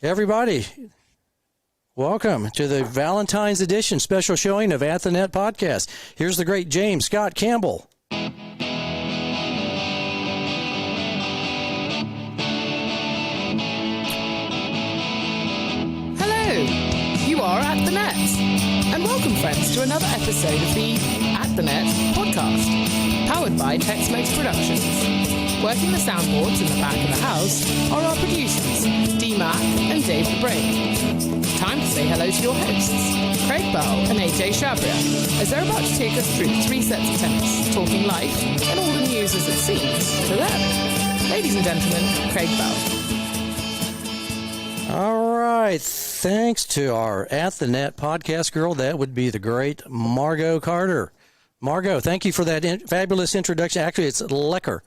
Everybody, welcome to the Valentine's edition special showing of At the Net podcast. Here's the great James Scott Campbell. Hello, you are At the Net, and welcome friends to another episode of the At the Net podcast, powered by Tex-Mex Productions. Working the soundboards in the back of the house are our producers, D-Mac and Dave the Brain. Time to say hello to your hosts, Craig Bell and AJ Shabria, as they're about to take us through 3 sets of tennis, talking life and all the news as it seems to them. Ladies and gentlemen, Craig Bell. All right. Thanks to our At the Net podcast girl, that would be the great Margot Carter. Margot, thank you for that fabulous introduction. Actually, it's lekker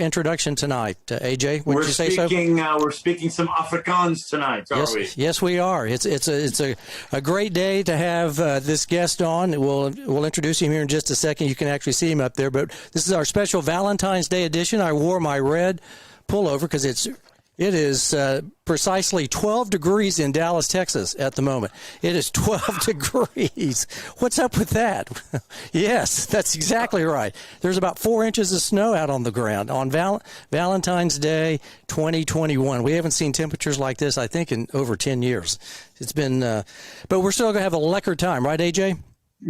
introduction tonight. AJ, would you say so? We're speaking some Afrikaans tonight, are we? Yes, we are. It's a great day to have this guest on. We'll introduce him here in just a second. You can actually see him up there. But this is our special Valentine's Day edition. I wore my red pullover because it is precisely 12 degrees in Dallas, Texas at the moment. It is 12 degrees. What's up with that? Yes, that's exactly right. There's about 4 inches of snow out on the ground on Valentine's Day 2021. We haven't seen temperatures like this, I think, in over 10 years. It's been, but we're still going to have a lekker time, right, AJ?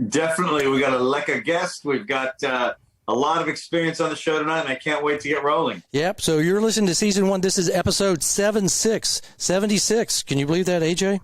Definitely. We got a lekker guest. We've got a lot of experience on the show tonight, and I can't wait to get rolling. Yep. So you're listening to Season 1. This is episode 76. Can you believe that, AJ?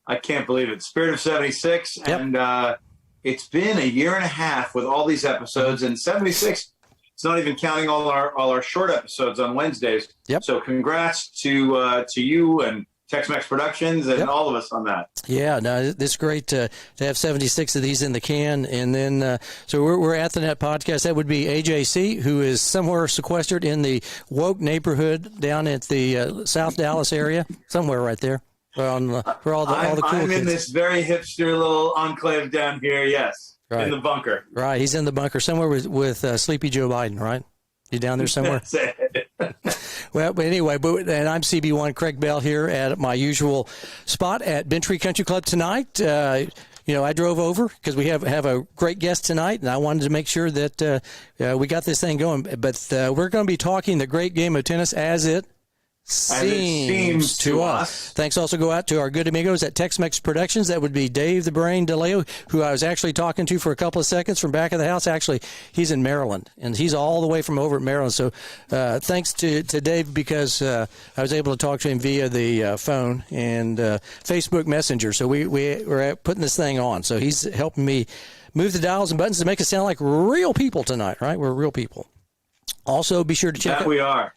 I can't believe it. Spirit of 76. Yep. And it's been a year and a half with all these episodes, and 76, it's not even counting all our short episodes on Wednesdays. Yep. So congrats to you and Tex-Mex Productions and all of us on that. Yeah, no, it's great to have 76 of these in the can. And then, so we're at the Net podcast. That would be AJC, who is somewhere sequestered in the woke neighborhood down at the South Dallas area, somewhere right there. Where all the cool I'm kids. in this very hipster little enclave down here, yes, right. In the bunker. Right, he's in the bunker somewhere with Sleepy Joe Biden, right? You down there somewhere? That's it. Well, but anyway, and I'm CB1 Craig Bell here at my usual spot at Bentry Country Club tonight. I drove over because we have a great guest tonight, and I wanted to make sure that we got this thing going. But we're going to be talking the great game of tennis as it seems to us. Thanks also go out to our good amigos at Tex-Mex Productions. That would be Dave the Brain DeLeo, who I was actually talking to for a couple of seconds from back of the house. Actually, he's in Maryland, and he's all the way from over at Maryland. So thanks to Dave, because I was able to talk to him via the phone and Facebook Messenger. So we're putting this thing on. So he's helping me move the dials and buttons to make us sound like real people tonight, right? We're real people. Also, be sure to check out.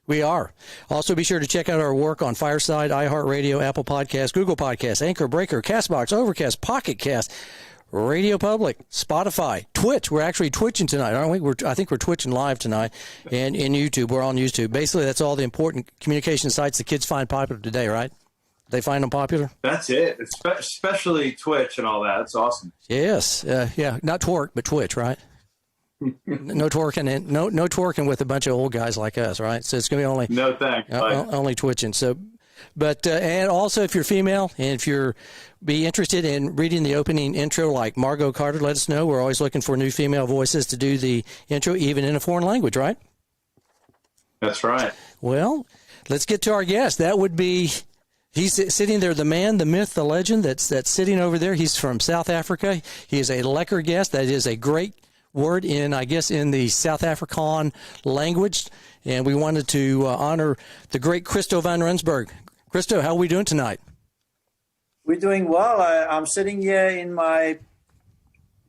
We are. Also, be sure to check out our work on Fireside, iHeartRadio, Apple Podcasts, Google Podcasts, Anchor, Breaker, Castbox, Overcast, Pocket Cast, Radio Public, Spotify, Twitch. We're actually twitching tonight, aren't we? I think we're twitching live tonight, and in YouTube. We're on YouTube. Basically, that's all the important communication sites the kids find popular today, right? They find them popular? That's it. Especially Twitch and all that. That's awesome. Yes. Yeah. Not twerk, but Twitch, right? No twerking with a bunch of old guys like us, right? So it's going to be only twitching. So, but and also if you're female and if you're interested in reading the opening intro like Margot Carter, let us know. We're always looking for new female voices to do the intro, even in a foreign language, right? That's right. Well, let's get to our guest. That would be. He's sitting there, the man, the myth, the legend that's sitting over there. He's from South Africa. He is a lekker guest. That is a great word in the South Afrikaan language, and we wanted to honor the great Christo Van Rensberg. Christo, how are we doing tonight? We're doing well. I'm sitting here in my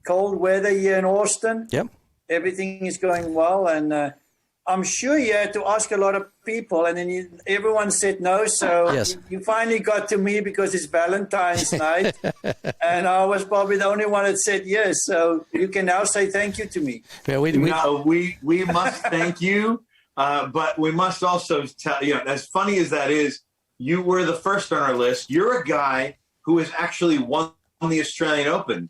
cold weather here in Austin. Yep. Everything is going well, and I'm sure you had to ask a lot of people, and then everyone said no. So yes. you finally got to me because it's Valentine's night, and I was probably the only one that said yes. So you can now say thank you to me. Yeah, we must thank you, but we must also tell you. As funny as that is, you were the first on our list. You're a guy who has actually won the Australian Open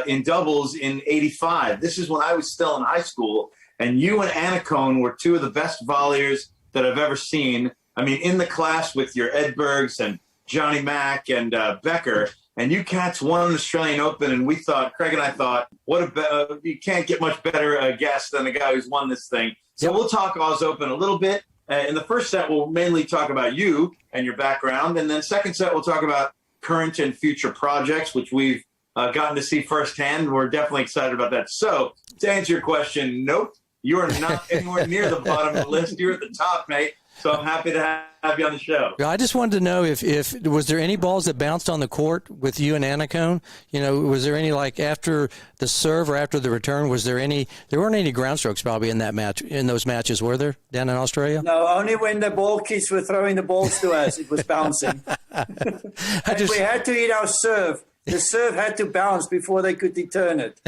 in doubles in '85. This is when I was still in high school. And you and Anacone were two of the best volleyers that I've ever seen. I mean, in the class with your Edbergs and Johnny Mack and Becker, and you cats won the Australian Open, and Craig and I thought, you can't get much better guest than the guy who's won this thing. So we'll talk Oz Open a little bit. In the first set, we'll mainly talk about you and your background, and then second set, we'll talk about current and future projects, which we've gotten to see firsthand. We're definitely excited about that. So to answer your question, nope, you are not anywhere near the bottom of the list. You're at the top, mate. So I'm happy to have you on the show. I just wanted to know if was there any balls that bounced on the court with you and Annacone? You know, was there any, like, after the serve or after the return? Was there any? There weren't any ground strokes probably in those matches, were there, down in Australia? No, only when the ball kids were throwing the balls to us, it was bouncing. We had to eat our serve. The serve had to bounce before they could return it.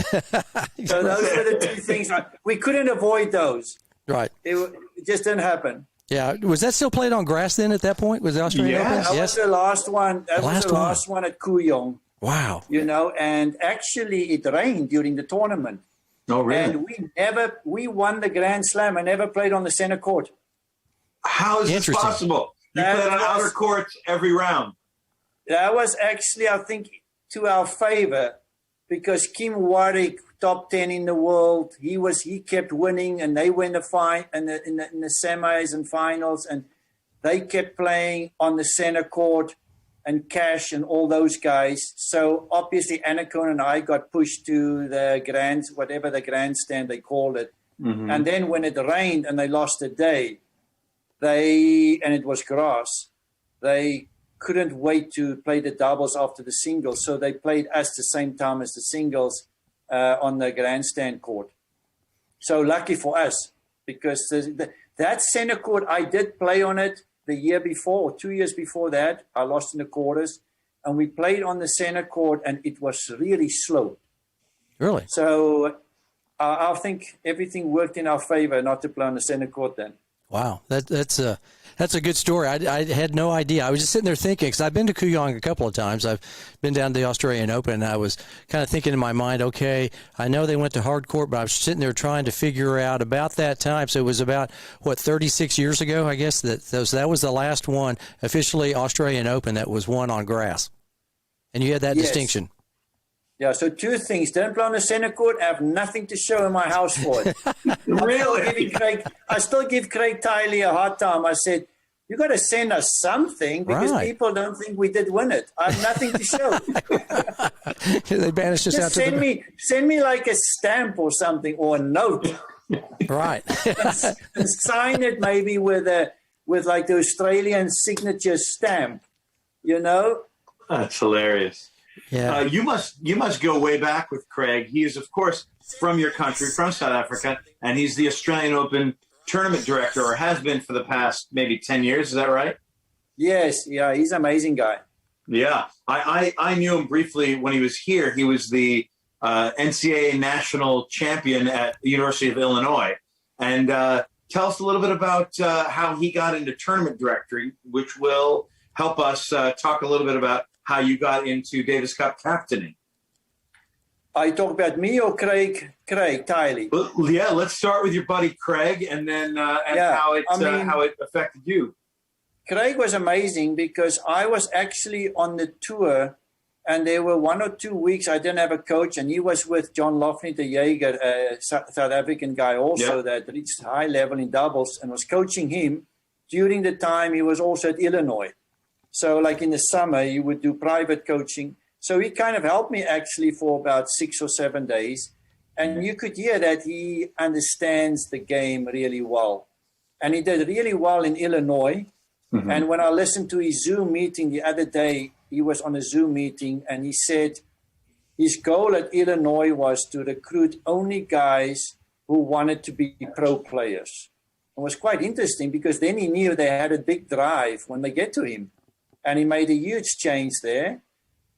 So those were the two things. We couldn't avoid those. Right. It just didn't happen. Yeah. Was that still played on grass then at that point? Was the Australian Open? That was the last one. That was the last one at Kooyong. Wow. You know, and actually it rained during the tournament. Oh, really? And we won the Grand Slam. I never played on the center court. How is this possible? You played on outer courts every round. That was actually, I think, to our favor, because Kim Warwick, top 10 in the world, he kept winning, and they win in the semis and finals, and they kept playing on the center court, and Cash and all those guys. So obviously Annacone and I got pushed to the whatever the grandstand they called it. Mm-hmm. And then when it rained and they lost a day, and it was grass, they couldn't wait to play the doubles after the singles. So they played us the same time as the singles on the grandstand court. So lucky for us, because that center court, I did play on it the year before, or 2 years before that. I lost in the quarters, and we played on the center court, and it was really slow. Really? So I think everything worked in our favor not to play on the center court then. Wow, that's a good story. I had no idea. I was just sitting there thinking, because I've been to Kooyong a couple of times. I've been down to the Australian Open, and I was kind of thinking in my mind, okay, I know they went to hard court, but I was sitting there trying to figure out about that time. So it was about, 36 years ago, I guess, that was the last one, officially Australian Open, that was won on grass. And you had that distinction. Yeah, so two things. Don't play on the center court. I have nothing to show in my house for it. Really? I still give Craig Tiley a hard time. I said, you got to send us something, because people don't think we did win it. I have nothing to show. They banished us out to send me like a stamp or something, or a note. Right. And sign it maybe with like the Australian signature stamp, you know? That's hilarious. Yeah. You must go way back with Craig. He is, of course, from your country, from South Africa, and he's the Australian Open tournament director, or has been for the past maybe 10 years. Is that right? Yes. Yeah, he's an amazing guy. Yeah. I knew him briefly when he was here. He was the NCAA national champion at the University of Illinois. And tell us a little bit about how he got into tournament directory, which will help us talk a little bit about how you got into Davis Cup captaining. I talk about me or Craig Tiley? Well, yeah, let's start with your buddy Craig, and then how it affected you. Craig was amazing, because I was actually on the tour, and there were 1 or 2 weeks I didn't have a coach, and he was with John Loughney de Jager, a South African guy also that reached high level in doubles, and was coaching him during the time he was also at Illinois. So like in the summer, you would do private coaching. So he kind of helped me actually for about 6 or 7 days. And you could hear that he understands the game really well. And he did really well in Illinois. Mm-hmm. And when I listened to his Zoom meeting the other day, he was on a Zoom meeting, and he said his goal at Illinois was to recruit only guys who wanted to be pro players. It was quite interesting, because then he knew they had a big drive when they get to him. And he made a huge change there.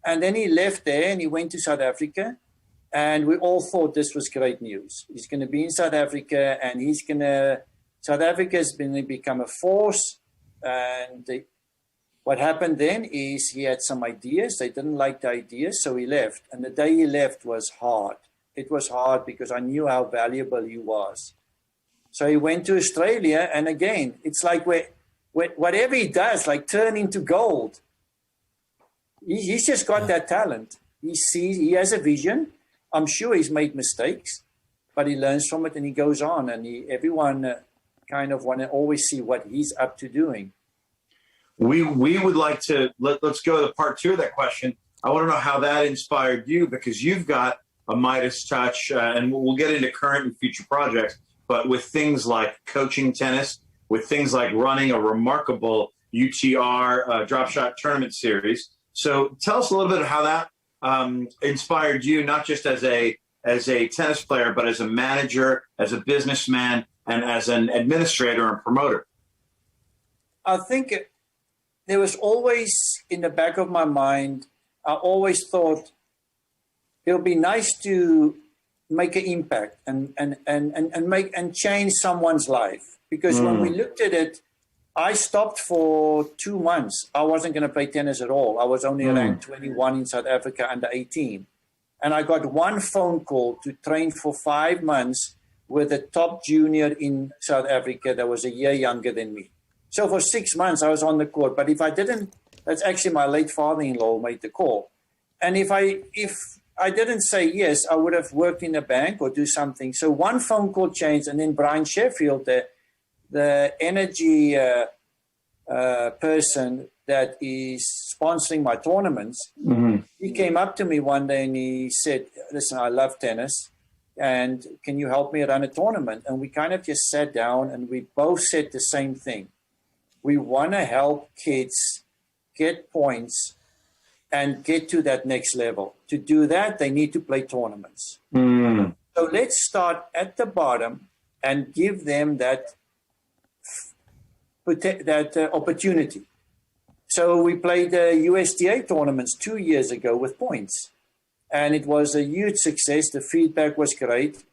And then he left there and he went to South Africa. And we all thought this was great news. He's going to be in South Africa, and South Africa is going to become a force. And what happened then is he had some ideas. They didn't like the ideas, so he left. And the day he left was hard. It was hard, because I knew how valuable he was. So he went to Australia. And again, it's like whatever he does, like, turn into gold. He's just got that talent. He has a vision. I'm sure he's made mistakes, but he learns from it and he goes on. And everyone kind of want to always see what he's up to doing. We would like to let's go to part 2 of that question. I want to know how that inspired you, because you've got a Midas touch, and we'll get into current and future projects. But with things like coaching tennis, with things like running a remarkable UTR drop shot tournament series. So tell us a little bit of how that inspired you, not just as a tennis player, but as a manager, as a businessman, and as an administrator and promoter. I think there was always in the back of my mind, I always thought it'll be nice to make an impact and change someone's life. Because when we looked at it, I stopped for 2 months. I wasn't going to play tennis at all. I was only ranked 21 in South Africa under 18. And I got one phone call to train for 5 months with a top junior in South Africa that was a year younger than me. So for 6 months, I was on the court. But if I didn't, that's actually my late father-in-law made the call. And if I didn't say yes, I would have worked in a bank or do something. So one phone call changed, and then Brian Sheffield, the energy person that is sponsoring my tournaments, he came up to me one day and he said, listen, I love tennis, and can you help me run a tournament? And we kind of just sat down and we both said the same thing. We want to help kids get points and get to that next level. To do that, they need to play tournaments. So let's start at the bottom and give them that opportunity. So we played the USTA tournaments 2 years ago with points, and it was a huge success. The feedback was great.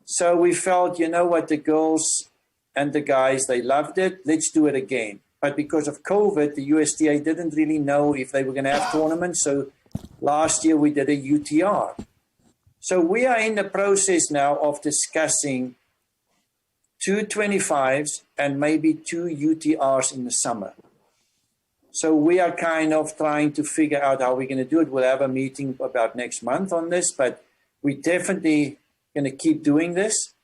So we felt, you know what, the girls and the guys, they loved it. Let's do it again. But because of COVID, the USTA didn't really know if they were going to have tournaments. So last year we did a UTR. So we are in the process now of discussing 2 25s and maybe 2 UTRs in the summer. So we are kind of trying to figure out how we're going to do it. We'll have a meeting about next month on this, but we're definitely going to keep doing this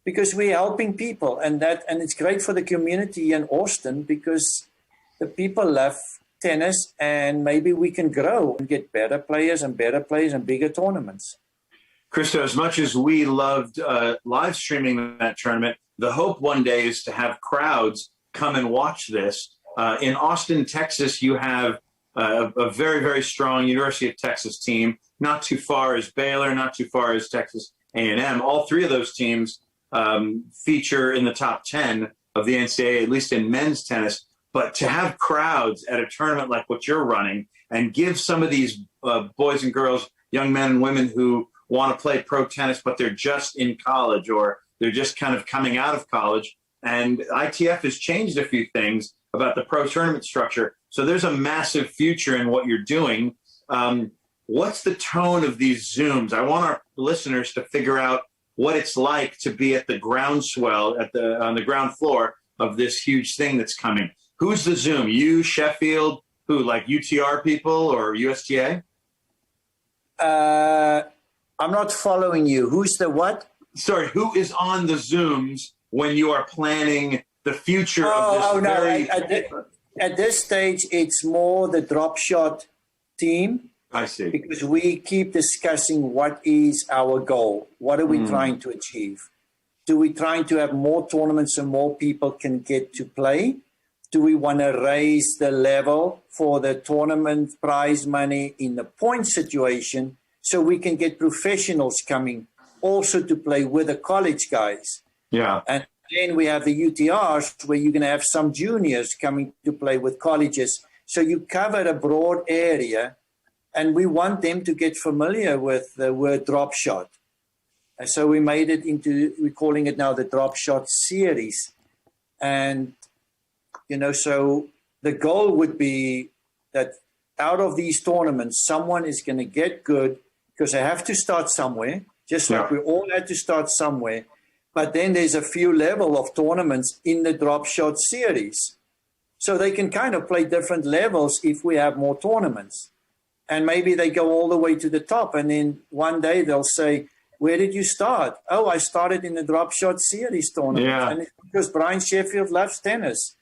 because we're helping people, and it's great for the community in Austin because the people love tennis, and maybe we can grow and get better players and bigger tournaments. Christo, as much as we loved live streaming that tournament, the hope one day is to have crowds come and watch this. In Austin, Texas, you have a very, very strong University of Texas team. Not too far as Baylor, not too far as Texas A&M. All three of those teams feature in the top 10 of the NCAA, at least in men's tennis. But to have crowds at a tournament like what you're running and give some of these boys and girls, young men and women who want to play pro tennis, but they're just in college or they're just kind of coming out of college. And ITF has changed a few things about the pro tournament structure. So there's a massive future in what you're doing. What's the tone of these Zooms? I want our listeners to figure out what it's like to be at the groundswell, on the ground floor of this huge thing that's coming. Who's the Zoom? You, Sheffield, who, like UTR people or USTA? I'm not following you. Who's the what? Sorry, who is on the Zooms when you are planning the future of this? At this stage, it's more the drop shot team. I see. Because we keep discussing what is our goal. What are we trying to achieve? Do we trying to have more tournaments and more people can get to play? Do we want to raise the level for the tournament prize money in the point situation so we can get professionals coming also to play with the college guys? Yeah. And then we have the UTRs where you're going to have some juniors coming to play with colleges. So you cover a broad area, and we want them to get familiar with the word drop shot. And so we made it into, we're calling it now the drop shot series. And, you know, so the goal would be that out of these tournaments, someone is going to get good because they have to start somewhere, just like we all had to start somewhere. But then there's a few level of tournaments in the drop shot series. So they can kind of play different levels if we have more tournaments. And maybe they go all the way to the top. And then one day they'll say, where did you start? Oh, I started in the Drop Shot Series tournament. Yeah. And it's because Brian Sheffield loves tennis.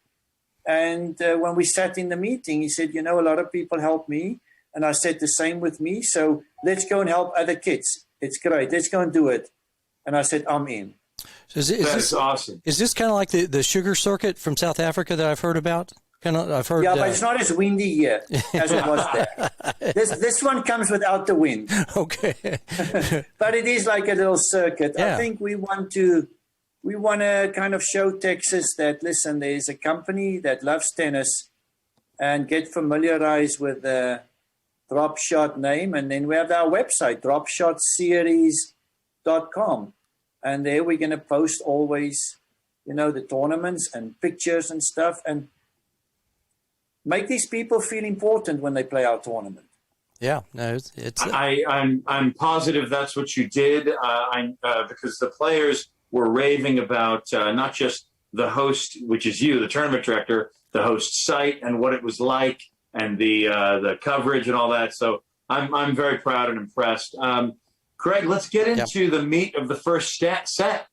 And when we sat in the meeting, he said, a lot of people help me. And I said the same with me. So let's go and help other kids. It's great. Let's go and do it. And I said, I'm in. So That's awesome. Is this kind of like the sugar circuit from South Africa that I've heard about? I've heard. Yeah, but it's not as windy here as it was there. This one comes without the wind. Okay. But it is like a little circuit. Yeah. I think we want to kind of show Texas that, listen, there's a company that loves tennis and get familiarized with the Drop Shot name. And then we have our website, dropshotseries.com. And there we're going to post always, the tournaments and pictures and stuff, and make these people feel important when they play our tournament. Yeah, no, it's. I'm positive that's what you did. Because the players were raving about not just the host, which is you, the tournament director, the host site, and what it was like, and the coverage and all that. So I'm very proud and impressed. Craig, let's get into the meat of the first set.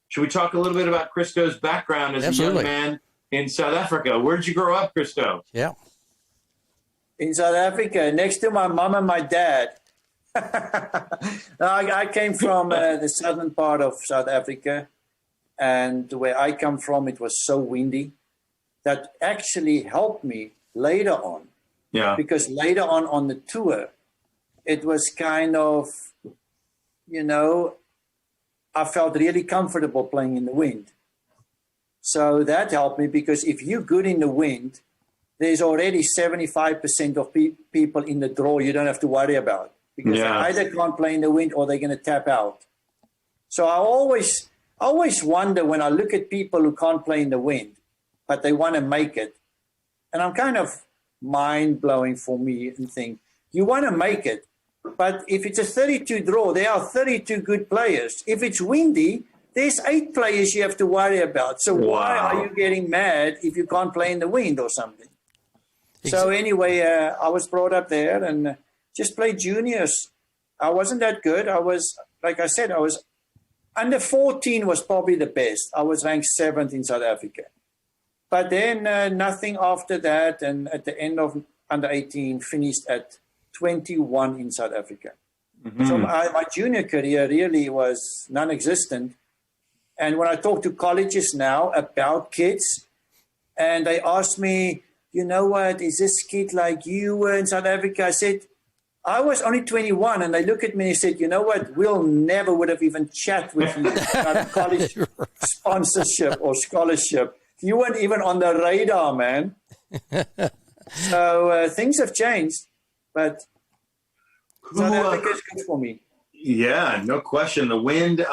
Should we talk a little bit about Christo's background as a young man in South Africa? Where did you grow up, Christo? Yeah. In South Africa, next to my mom and my dad. I came from the southern part of South Africa, and where I come from, it was so windy that actually helped me later on. Yeah. Because later on the tour, it was kind of, I felt really comfortable playing in the wind. So that helped me, because if you're good in the wind, there's already 75% of people in the draw you don't have to worry about, because they either can't play in the wind or they're going to tap out. So I always wonder when I look at people who can't play in the wind, but they want to make it. And I'm kind of mind-blowing for me and think, you want to make it, but if it's a 32 draw, there are 32 good players. If it's windy, there's 8 players you have to worry about. So why are you getting mad if you can't play in the wind or something? So anyway, I was brought up there and just played juniors. I wasn't that good. I was, like I said, under 14 was probably the best. I was ranked 7th in South Africa. But then nothing after that. And at the end of under 18, finished at 21 in South Africa. Mm-hmm. So my junior career really was non-existent. And when I talk to colleges now about kids, and they ask me, you know what, is this kid like you were in South Africa? I said, I was only 21. And they look at me and said, you know what, Will never would have even chat with you about a college sponsorship or scholarship. You weren't even on the radar, man. So things have changed, but South Africa is good for me. Yeah, no question. The wind.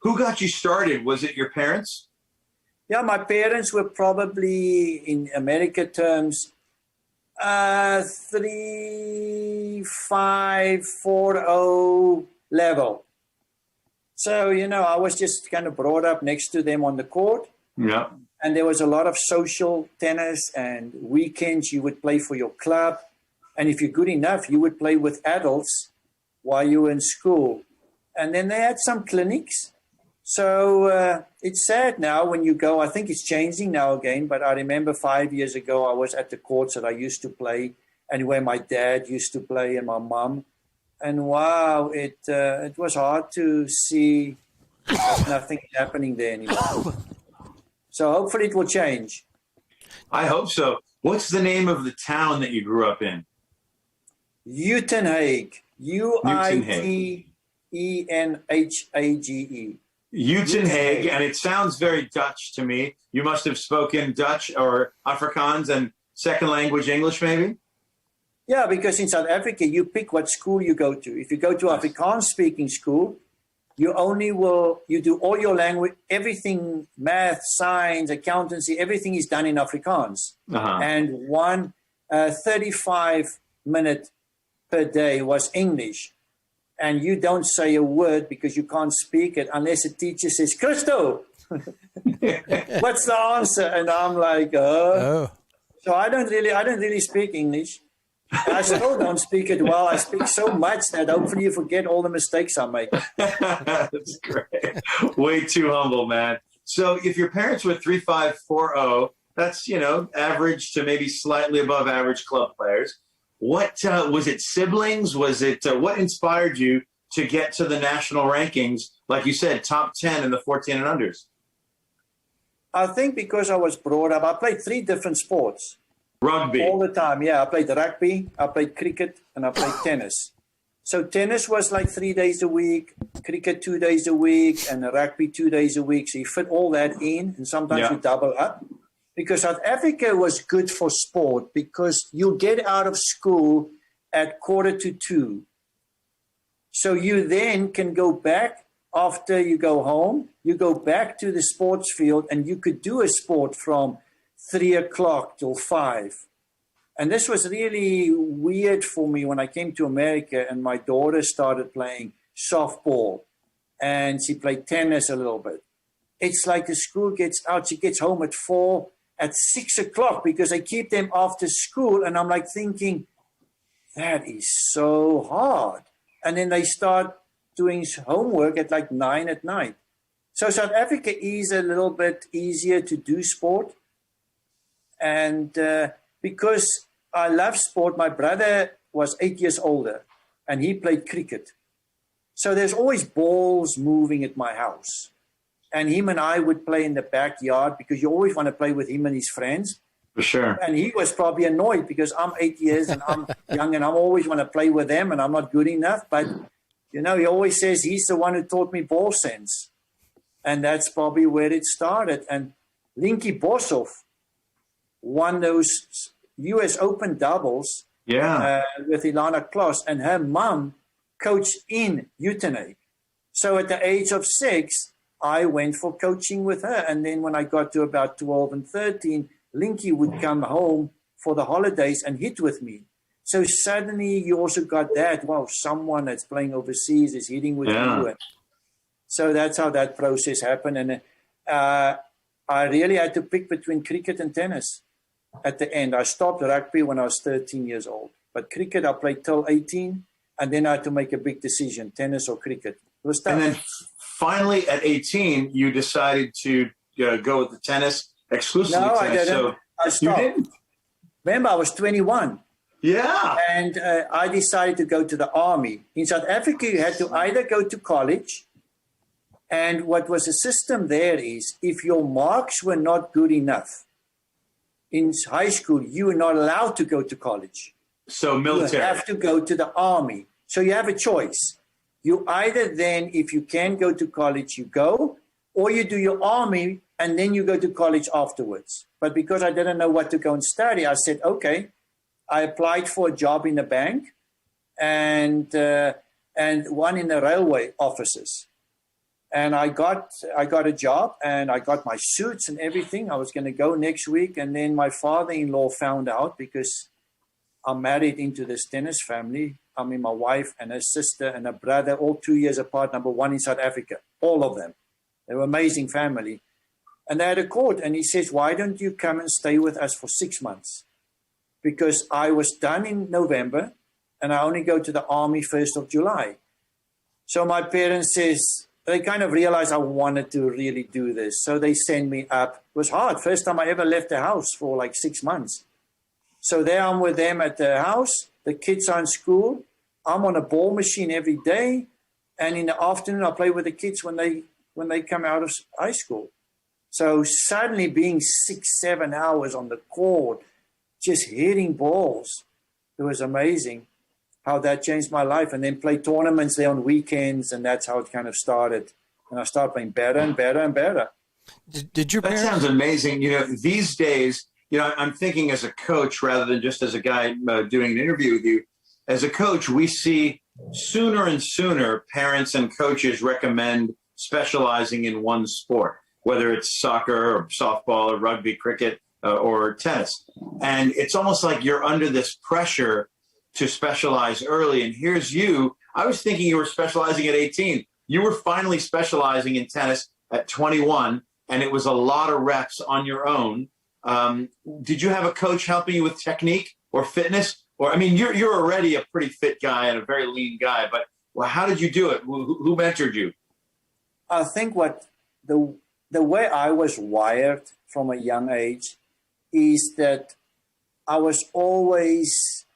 Who got you started? Was it your parents? Yeah, my parents were probably, in America terms, 3.5, 4.0 level. So, I was just kind of brought up next to them on the court. Yeah. And there was a lot of social tennis, and weekends you would play for your club. And if you're good enough, you would play with adults while you were in school. And then they had some clinics. So it's sad now when you go. I think it's changing now again, but I remember 5 years ago I was at the courts that I used to play and where my dad used to play and my mom. And wow, it was hard to see nothing happening there anymore. So hopefully it will change. I hope so. What's the name of the town that you grew up in? Uitenhage. Uitenhage. Uitenhage, and it sounds very Dutch to me. You must have spoken Dutch or Afrikaans and second language English, maybe? Yeah, because in South Africa, you pick what school you go to. If you go to Afrikaans-speaking school, you do all your language, everything, math, science, accountancy, everything is done in Afrikaans. Uh-huh. And 35-minute per day was English. And you don't say a word because you can't speak it unless a teacher says, Christo, what's the answer? And I'm like, oh. So I don't really speak English. I still don't speak it well. I speak so much that hopefully you forget all the mistakes I make. That's great. Way too humble, man. So if your parents were 3.540, that's, average to maybe slightly above average club players. What was it, siblings? Was it what inspired you to get to the national rankings? Like you said, top 10 in the 14 and unders. I think because I was brought up, I played 3 different sports. Rugby. All the time, yeah. I played rugby, I played cricket, and I played tennis. So tennis was like 3 days a week, cricket 2 days a week, and rugby 2 days a week. So you fit all that in, and sometimes you double up. Because South Africa was good for sport because you get out of school at 1:45. So you then can go back after you go home, you go back to the sports field, and you could do a sport from 3 o'clock till 5. And this was really weird for me when I came to America and my daughter started playing softball and she played tennis a little bit. It's like the school gets out, she gets home at 4, at 6 o'clock because they keep them after school. And I'm like thinking, that is so hard. And then they start doing homework at like 9 at night. So South Africa is a little bit easier to do sport. And because I love sport, my brother was 8 years older and he played cricket. So there's always balls moving at my house. And him and I would play in the backyard because you always want to play with him and his friends. For sure. And he was probably annoyed because I'm 8 years and I'm young and I always want to play with them and I'm not good enough. But, he always says he's the one who taught me ball sense. And that's probably where it started. And Linky Boshoff won those US Open doubles with Ilana Kloss, and her mom coached in Utenay. So at the age of 6, I went for coaching with her. And then when I got to about 12 and 13, Linky would come home for the holidays and hit with me. So suddenly you also got that, wow, someone that's playing overseas is hitting with you. So that's how that process happened. And I really had to pick between cricket and tennis at the end. I stopped rugby when I was 13 years old. But cricket, I played till 18. And then I had to make a big decision, tennis or cricket. It was tough. And then finally at 18, you decided to go with the tennis exclusively. No, tennis. I didn't. So I stopped. You didn't? Remember, I was 21. Yeah. And I decided to go to the army. In South Africa, you had to either go to college. And what was the system there is if your marks were not good enough in high school, you were not allowed to go to college. So military. You have to go to the army. So you have a choice. You either then, if you can go to college, you go, or you do your army and then you go to college afterwards. But because I didn't know what to go and study, I said, okay. I applied for a job in the bank and one in the railway offices. And I got a job and I got my suits and everything. I was going to go next week. And then my father-in-law found out because I'm married into this tennis family. I mean, my wife and her sister and her brother, all 2 years apart, number one in South Africa, all of them. They were an amazing family. And they had a court and he says, why don't you come and stay with us for 6 months? Because I was done in November and I only go to the army 1st of July. So my parents says, they kind of realized I wanted to really do this. So they sent me up. It was hard. First time I ever left the house for like 6 months. So there I'm with them at the house. The kids are in school. I'm on a ball machine every day. And in the afternoon, I play with the kids when they come out of high school. So suddenly being 6-7 hours on the court, just hitting balls, it was amazing how that changed my life. And then play tournaments there on weekends, and that's how it kind of started. And I started playing better and better and better. Did your parents? That sounds amazing. These days, I'm thinking as a coach rather than just as a guy doing an interview with you. As a coach, we see sooner and sooner parents and coaches recommend specializing in one sport, whether it's soccer or softball or rugby, cricket, or tennis. And it's almost like you're under this pressure to specialize early. And here's you. I was thinking you were specializing at 18. You were finally specializing in tennis at 21, and it was a lot of reps on your own. Did you have a coach helping you with technique or fitness, Or, I mean, you're already a pretty fit guy and a very lean guy, but well, how did you do it? Who mentored you? I think what the way I was wired from a young age is that I was always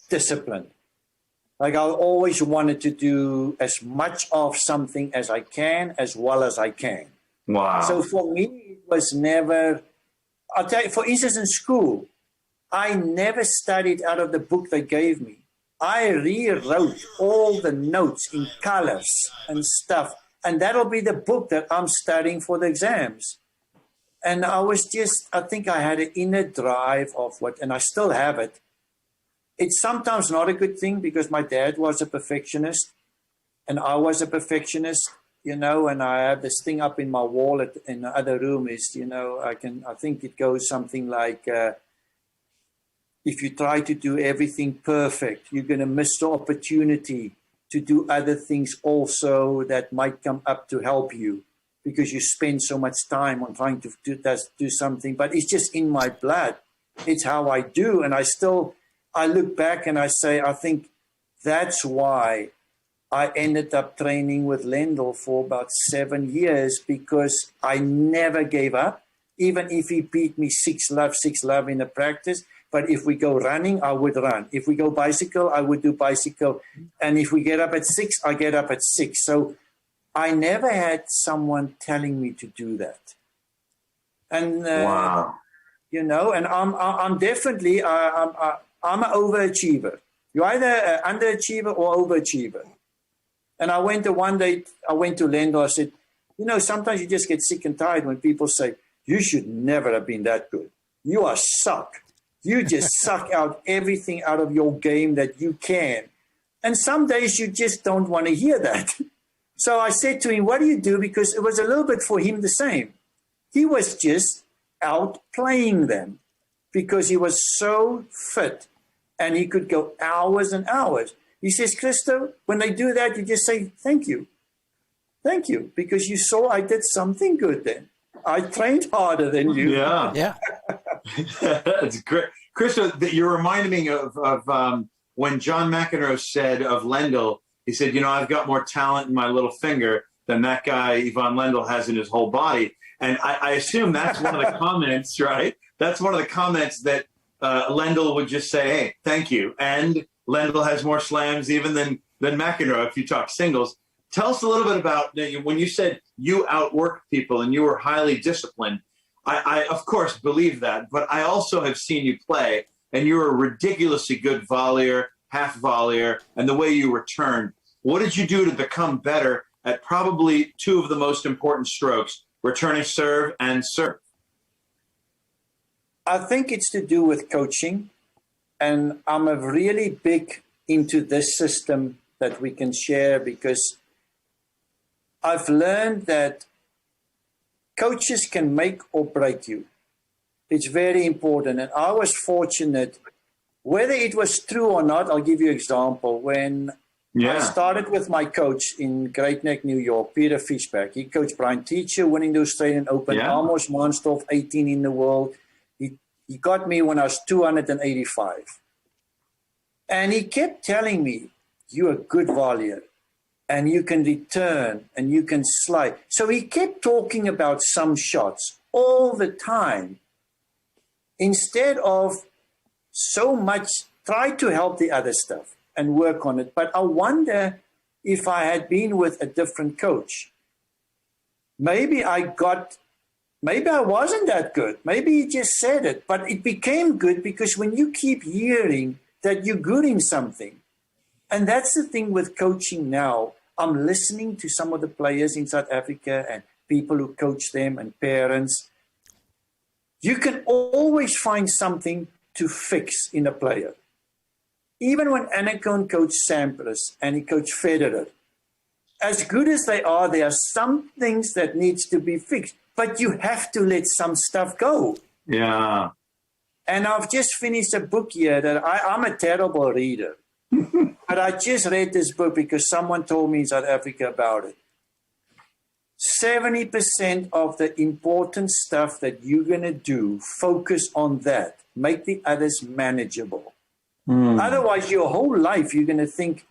disciplined. Like I always wanted to do as much of something as I can, as well as I can. Wow. So for me, it was never, I'll tell you, for instance, in school, I never studied out of the book they gave me. I rewrote all the notes in colors and stuff. And that'll be the book that I'm studying for the exams. And I think I had an inner drive of what, and I still have it. It's sometimes not a good thing because my dad was a perfectionist and I was a perfectionist, and I have this thing up in my wall in the other room is, I think it goes something like, if you try to do everything perfect, you're going to miss the opportunity to do other things also that might come up to help you because you spend so much time on trying to do something. But it's just in my blood. It's how I do. And I look back and I say, I think that's why I ended up training with Lendl for about 7 years, because I never gave up, even if he beat me 6-love in a practice. But if we go running, I would run. If we go bicycle, I would do bicycle. And if we get up at 6, I get up at 6. So I never had someone telling me to do that. And, wow. And I'm definitely, I'm an overachiever. You're either an underachiever or overachiever. And one day I went to Lendl, I said, sometimes you just get sick and tired when people say, you should never have been that good. You are suck. You just suck out everything out of your game that you can. And some days you just don't want to hear that. So I said to him, what do you do? Because it was a little bit for him the same. He was just out playing them because he was so fit and he could go hours and hours. He says, Christo, when they do that, you just say, thank you. Thank you, because you saw I did something good then. I trained harder than you. Yeah. Yeah. That's great. Christo, you're reminding me of when John McEnroe said of Lendl, he said, I've got more talent in my little finger than that guy Ivan Lendl has in his whole body. And I assume that's one of the comments, right? That's one of the comments that Lendl would just say, hey, thank you. And Lendl has more slams even than McEnroe if you talk singles. Tell us a little bit about when you said you outworked people and you were highly disciplined. I of course, believe that, but I also have seen you play, and you're a ridiculously good volleyer, half volleyer, and the way you return. What did you do to become better at probably two of the most important strokes, returning serve and serve? I think it's to do with coaching, and I'm a really big into this system that we can share, because I've learned that coaches can make or break you. It's very important. And I was fortunate, whether it was true or not, I'll give you an example. When I started with my coach in Great Neck, New York, Peter Fishback. He coached Brian Teacher, winning the Australian Open, Amos Manstorff, 18 in the world. He got me when I was 285. And he kept telling me, you're a good volleyer, and you can return, and you can slide. So he kept talking about some shots all the time, instead of so much try to help the other stuff and work on it. But I wonder if I had been with a different coach, maybe I wasn't that good. Maybe he just said it, but it became good because when you keep hearing that you're good in something, and that's the thing with coaching now. I'm listening to some of the players in South Africa and people who coach them and parents. You can always find something to fix in a player. Even when Annacone coached Sampras and he coached Federer, as good as they are, there are some things that needs to be fixed, but you have to let some stuff go. Yeah. And I've just finished a book here that I'm a terrible reader. But I just read this book because someone told me in South Africa about it. 70% of the important stuff that you're going to do, focus on that. Make the others manageable. Otherwise, your whole life, you're going to think,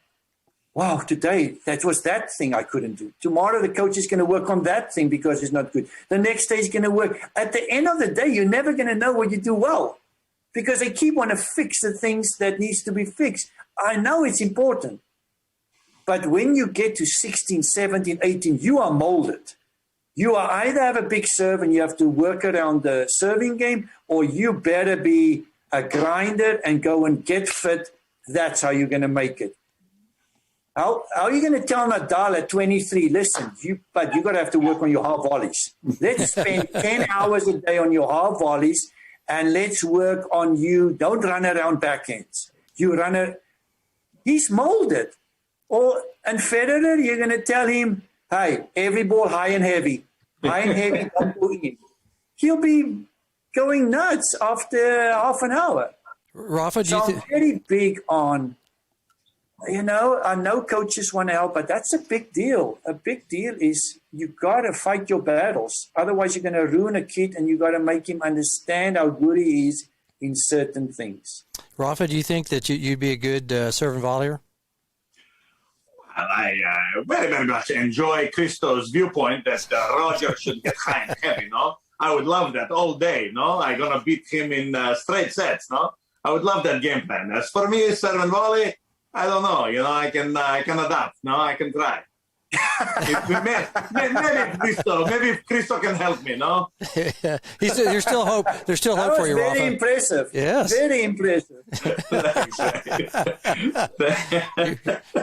wow, today that was that thing I couldn't do. Tomorrow, the coach is going to work on that thing because it's not good. The next day is going to work. At the end of the day, you're never going to know what you do well because they keep on to fix the things that needs to be fixed. I know it's important. But when you get to 16, 17, 18, you are molded. You are either have a big serve and you have to work around the serving game, or you better be a grinder and go and get fit. That's how you're going to make it. How are you going to tell Nadal at 23, listen, but you got to have to work on your half volleys. Let's spend 10 hours a day on your half volleys and let's work on you. Don't run around backhands. You run it. He's molded. And Federer, you're going to tell him, hey, every ball high and heavy. High and heavy, don't go in. He'll be going nuts after half an hour. Rafa, do so you I'm very big on, I know coaches want to help, but that's a big deal. A big deal is you got to fight your battles. Otherwise, you're going to ruin a kid, and you got to make him understand how good he is in certain things. Rafa, do you think that you'd be a good serve and volleyer? I very, very much enjoy Christo's viewpoint that Roger should get high and heavy, no? I would love that all day, no? I'm going to beat him in straight sets, no? I would love that game plan. As for me, serve and volley, I don't know. I can adapt. No, I can try. Maybe if Christo can help me. No. There's still hope. There's still hope for you, Rafa. Very impressive. Yes. Very impressive.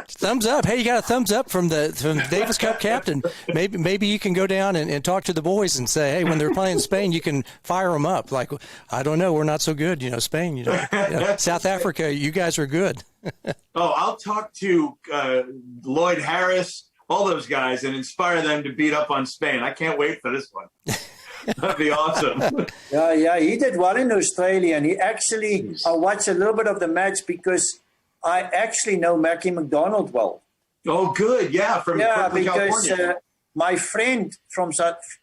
Thumbs up. Hey, you got a thumbs up from the Davis Cup captain. Maybe you can go down and talk to the boys and say, hey, when they're playing Spain, you can fire them up. Like, I don't know, we're not so good. Spain. South Africa, you guys are good. I'll talk to Lloyd Harris, all those guys, and inspire them to beat up on Spain. I can't wait for this one. That'd be awesome. Yeah, he did well in Australia, and he actually, I watched a little bit of the match because I actually know Mackie McDonald well. Oh, good. Yeah, from because California. My friend from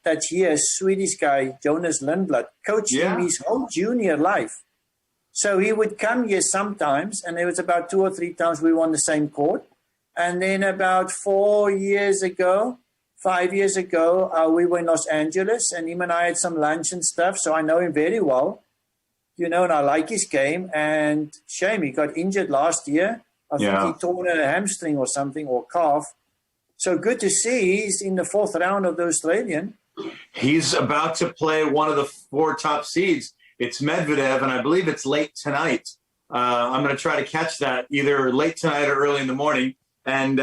that year, Swedish guy, Jonas Lindblad, coached him his whole junior life. So he would come here sometimes, and there was about 2 or 3 times we were on the same court. And then about 5 years ago, we were in Los Angeles, and him and I had some lunch and stuff. So I know him very well, and I like his game. And shame, he got injured last year. I think he torn a hamstring or something, or calf. So good to see he's in the 4th round of the Australian. He's about to play one of the 4 top seeds. It's Medvedev, and I believe it's late tonight. I'm going to try to catch that either late tonight or early in the morning. And,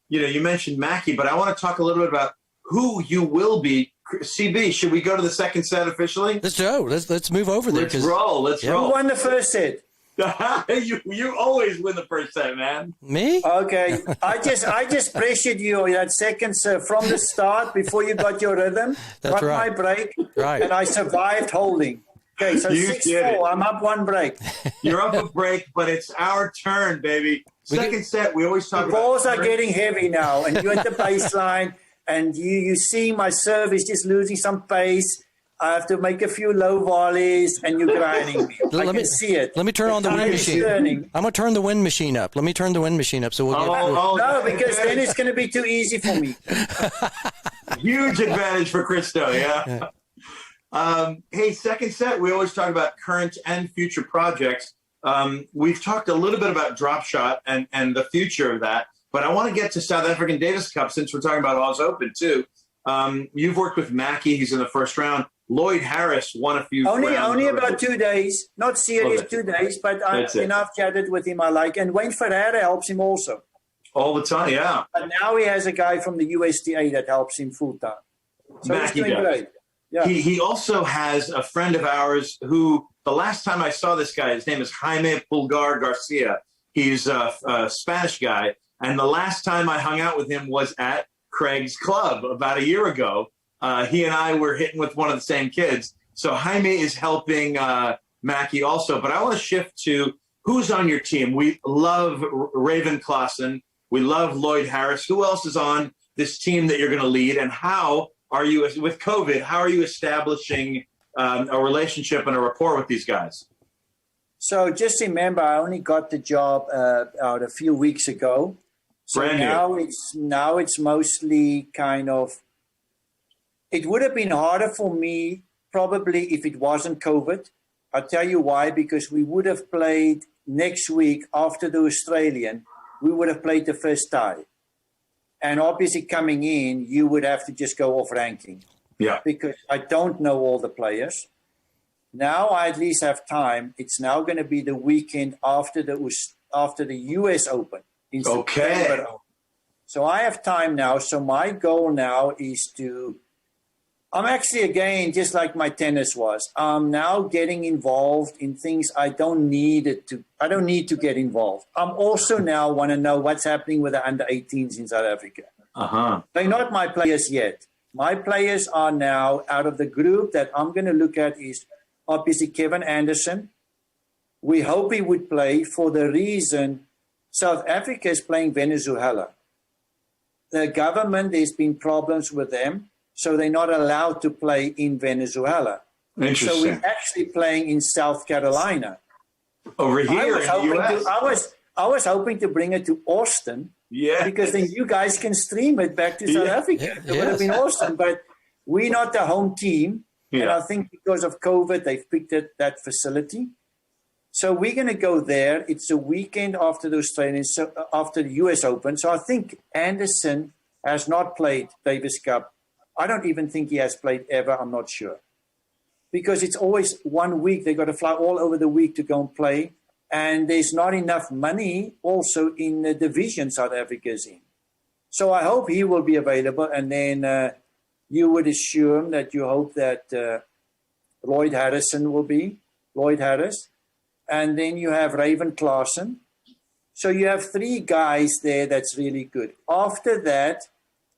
you mentioned Mackie, but I want to talk a little bit about who you will be. CB, should we go to the second set officially? Let's go. Let's move over there. Let's roll. Who won the first set? You always win the first set, man. Me? Okay. I just pressured you that second serve from the start before you got your rhythm. That's got right. my break, right. And I survived holding. Okay, so 6-4. I'm up 1 break. You're up a break, but it's our turn, baby. Second set, we always talk about. The balls are getting heavy now, and you're at the baseline, and you see my serve is just losing some pace. I have to make a few low volleys, and you're grinding me. I can see it. Let me turn on the wind machine. I'm going to turn the wind machine up. Let me turn the wind machine up so we'll get. No, because then it's going to be too easy for me. Huge advantage for Christo, yeah. Hey, second set, we always talk about current and future projects. We've talked a little bit about drop shot and the future of that, but I want to get to South African Davis Cup since we're talking about Oz Open too. You've worked with Mackie. He's in the first round. Lloyd Harris won a few Only about 2 days. Not serious 2 days, but I've chatted with him. I like. And Wayne Ferreira helps him also. All the time, yeah. But now he has a guy from the USTA that helps him full time. So Mackie he's doing great. Yeah. He also has a friend of ours who, the last time I saw this guy, his name is Jaime Pulgar Garcia. He's a Spanish guy. And the last time I hung out with him was at Craig's club about a year ago. He and I were hitting with one of the same kids. So Jaime is helping Mackie also. But I want to shift to who's on your team. We love Raven Klaassen. We love Lloyd Harris. Who else is on this team that you're going to lead? And how are you, with COVID, how are you establishing a relationship and a rapport with these guys? So just remember, I only got the job out a few weeks ago. So Brand new. now it's mostly kind of. It would have been harder for me probably if it wasn't COVID. I'll tell you why, because we would have played next week after the Australian. We would have played the first tie. And obviously coming in, you would have to just go off ranking. Yeah. Because I don't know all the players. Now I at least have time. It's now going to be the weekend after the US Open in September. So I have time now. So my goal now is I'm actually, again, just like my tennis was, I'm now getting involved in things I don't need to get involved. I'm also now want to know what's happening with the under-18s in South Africa. They're not my players yet. My players are now out of the group that I'm going to look at is obviously Kevin Anderson. We hope he would play for the reason South Africa is playing Venezuela. The government, there's been problems with them. So they're not allowed to play in Venezuela. Interesting. So we're actually playing in South Carolina. Over here in the US. I was hoping to bring it to Austin. Yeah. Because then you guys can stream it back to South Africa. It would have been awesome. But we're not the home team. Yeah. And I think because of COVID, they've picked that facility. So we're going to go there. It's a weekend after the Australian, after the US Open. So I think Anderson has not played Davis Cup. I don't even think he has played ever. I'm not sure. Because it's always 1 week. They've got to fly all over the week to go and play. And there's not enough money also in the division South Africa's in. So I hope he will be available. And then you would assume that you hope that Lloyd Harris. And then you have Raven Klaasen. So you have 3 guys there that's really good. After that,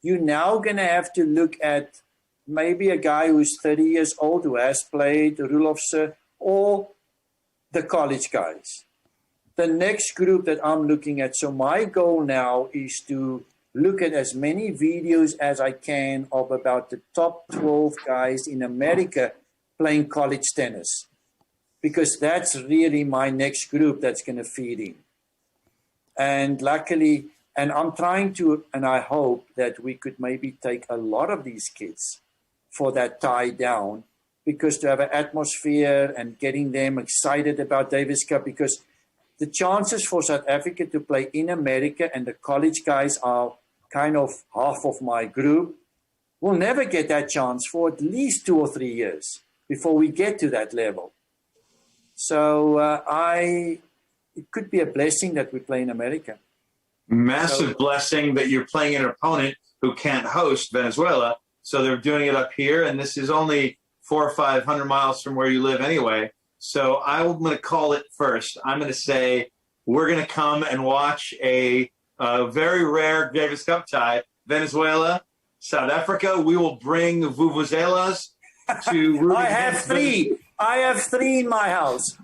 you're now going to have to look at maybe a guy who's 30 years old who has played Rulofse or the college guys. The next group that I'm looking at, so my goal now is to look at as many videos as I can of about the top 12 guys in America playing college tennis. Because that's really my next group that's going to feed in. And luckily... And I'm trying to, and I hope that we could maybe take a lot of these kids for that tie down, because to have an atmosphere and getting them excited about Davis Cup, because the chances for South Africa to play in America, and the college guys are kind of half of my group, we'll never get that chance for at least 2 or 3 years before we get to that level. So it could be a blessing that we play in America. Massive blessing that you're playing an opponent who can't host Venezuela. So they're doing it up here. And this is only 400 or 500 miles from where you live anyway. So I'm going to call it first. I'm going to say we're going to come and watch a very rare Davis Cup tie. Venezuela, South Africa. We will bring vuvuzelas to I have 3. I have 3 in my house.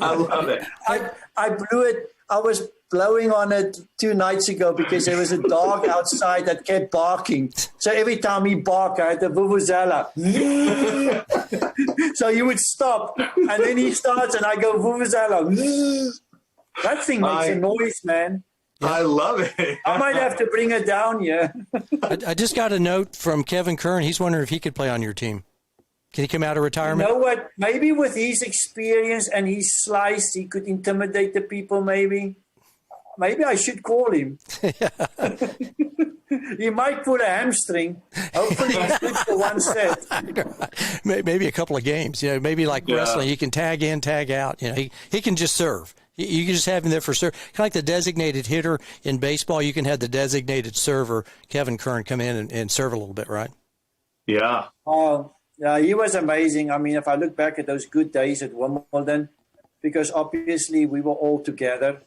I love it. I blew it. I was blowing on it 2 nights ago because there was a dog outside that kept barking. So every time he barked, I had the vuvuzela. So he would stop, and then he starts, and I go vuvuzela. That thing makes a noise, man. I love it. I might have to bring it down here. I just got a note from Kevin Kern. He's wondering if he could play on your team. Can he come out of retirement? You know what? Maybe with his experience and his slice, he could intimidate the people, maybe. Maybe I should call him. He might pull a hamstring. Hopefully he's good for 1 set. Maybe a couple of games. Maybe like wrestling, you can tag in, tag out. He can just serve. You can just have him there for serve. Kind of like the designated hitter in baseball. You can have the designated server, Kevin Kern, come in and serve a little bit, right? Yeah. Yeah, he was amazing. I mean, if I look back at those good days at Wimbledon, because obviously we were all together.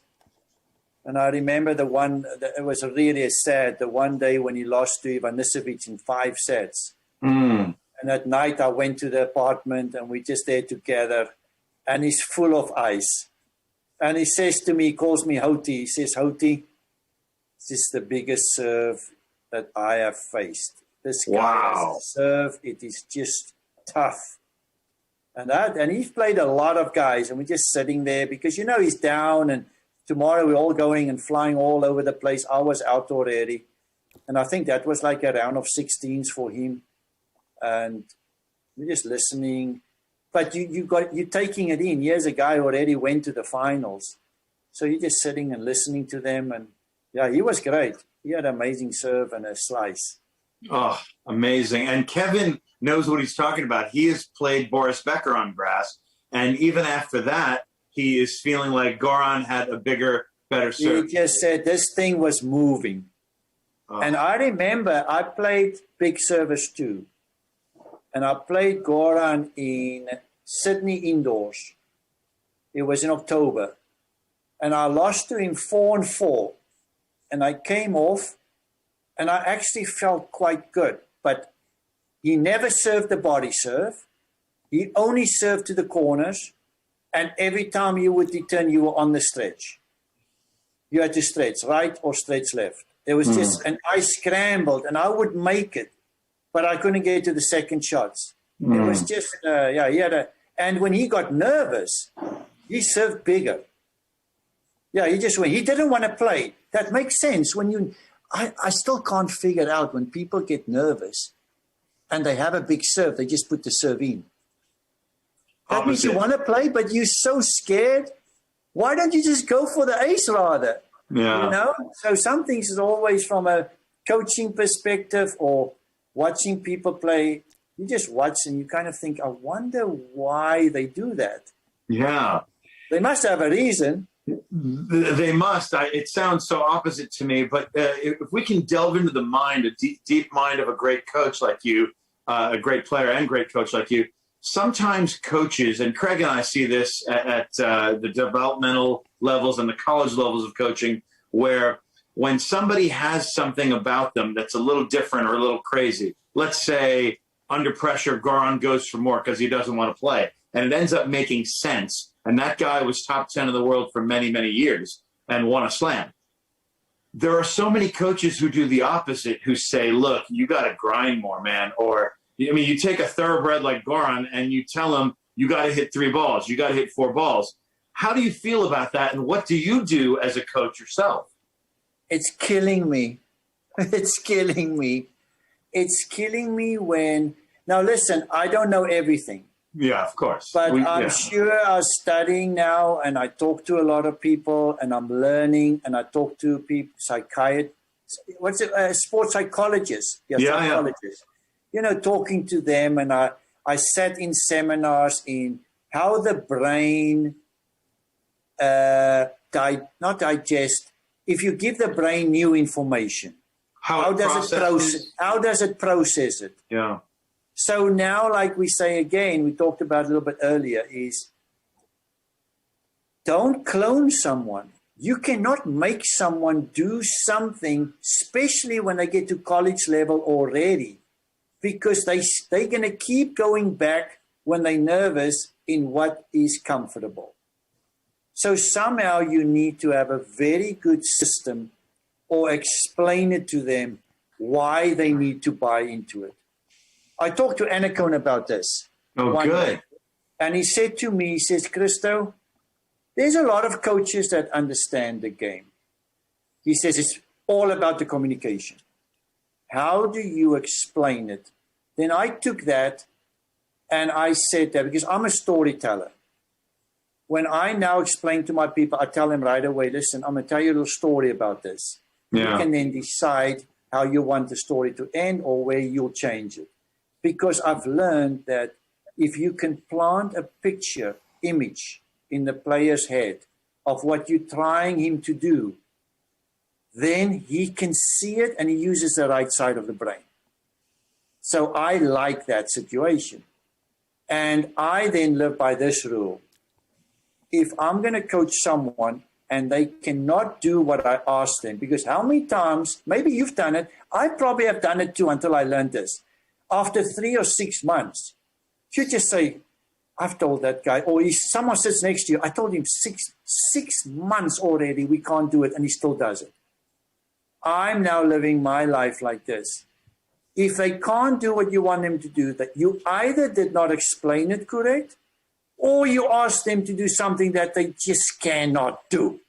And I remember it was really sad, the one day when he lost to Ivanisevic in 5 sets. And at night I went to the apartment and we just there together, and he's full of ice. And he says to me, he calls me Hoti. He says, Hoti, this is the biggest serve that I have faced. This guy has a serve. It is just tough. And he's played a lot of guys, and we're just sitting there because, he's down, and tomorrow we're all going and flying all over the place. I was out already. And I think that was like a round of 16s for him. And we're just listening. But you're taking it in. Here's a guy who already went to the finals. So you're just sitting and listening to them. And yeah, he was great. He had an amazing serve and a slice. Oh, amazing. And Kevin knows what he's talking about. He has played Boris Becker on grass. And even after that, he is feeling like Goran had a bigger, better serve. He just said this thing was moving. Oh. And I remember I played big service too. And I played Goran in Sydney indoors. It was in October. And I lost to him 4-4. And I came off, and I actually felt quite good. But he never served the body serve. He only served to the corners. And every time you would return, you were on the stretch. You had to stretch right or stretch left. There was just, and I scrambled, and I would make it, but I couldn't get to the second shots. It was just, he had and when he got nervous, he served bigger. Yeah, he just went. He didn't want to play. That makes sense. I still can't figure out when people get nervous and they have a big serve, they just put the serve in. That means you want to play, but you're so scared. Why don't you just go for the ace rather? Yeah. So some things is always from a coaching perspective or watching people play. You just watch and you kind of think, I wonder why they do that. Yeah. They must have a reason. They must. It sounds so opposite to me, but if we can delve into the mind, a deep mind of a great coach like you, a great player and great coach like you, sometimes coaches, and Craig and I see this at the developmental levels and the college levels of coaching, where when somebody has something about them that's a little different or a little crazy, let's say under pressure, Goran goes for more because he doesn't want to play, and it ends up making sense. And that guy was top 10 in the world for many, many years and won a slam. There are so many coaches who do the opposite, who say, look, you got to grind more, man. Or, you take a thoroughbred like Goran and you tell him, you got to hit 3 balls. You got to hit 4 balls. How do you feel about that? And what do you do as a coach yourself? It's killing me. It's killing me. It's killing me when, now listen, I don't know everything. Yeah, of course. But I'm sure I'm studying now, and I talk to a lot of people, and I'm learning, and I talk to people, psychiatrists, sports psychologists. Psychologists. Talking to them, and I sat in seminars in how the brain not digest. If you give the brain new information, how does it process it? Yeah. So now, like we say again, we talked about a little bit earlier, is don't clone someone. You cannot make someone do something, especially when they get to college level already, because they're going to keep going back when they're nervous in what is comfortable. So somehow you need to have a very good system or explain it to them why they need to buy into it. I talked to Anacone about this. Oh, good. Day, and he said to me, he says, Christo, there's a lot of coaches that understand the game. He says it's all about the communication. How do you explain it? Then I took that and I said that because I'm a storyteller. When I now explain to my people, I tell them right away, listen, I'm going to tell you a little story about this. Yeah. You can then decide how you want the story to end or where you'll change it. Because I've learned that if you can plant a image in the player's head of what you're trying him to do, then he can see it and he uses the right side of the brain. So I like that situation. And I then live by this rule. If I'm going to coach someone and they cannot do what I ask them, because how many times, maybe you've done it, I probably have done it too until I learned this. After 3 or 6 months, you just say, I've told that guy, or someone sits next to you, I told him 6 months already, we can't do it, and he still does it. I'm now living my life like this. If they can't do what you want them to do, that you either did not explain it correct, or you ask them to do something that they just cannot do.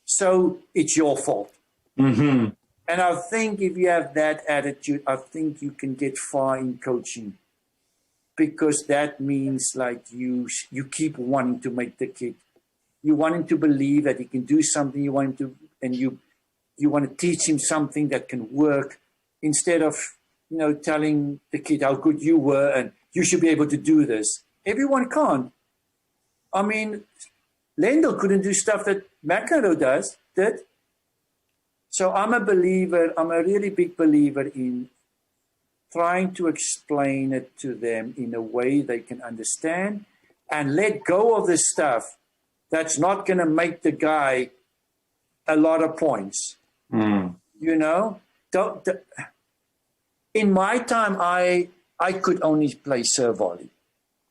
So it's your fault. Mm-hmm. And I think if you have that attitude, I think you can get far in coaching, because that means like you keep wanting to make the kid, you want him to believe that he can do something, you want him to, and you want to teach him something that can work, instead of, telling the kid how good you were and you should be able to do this. Everyone can't. I mean, Lendl couldn't do stuff that McEnroe did. So I'm a really big believer in trying to explain it to them in a way they can understand, and let go of the stuff that's not going to make the guy a lot of points. In my time, I could only play serve volley.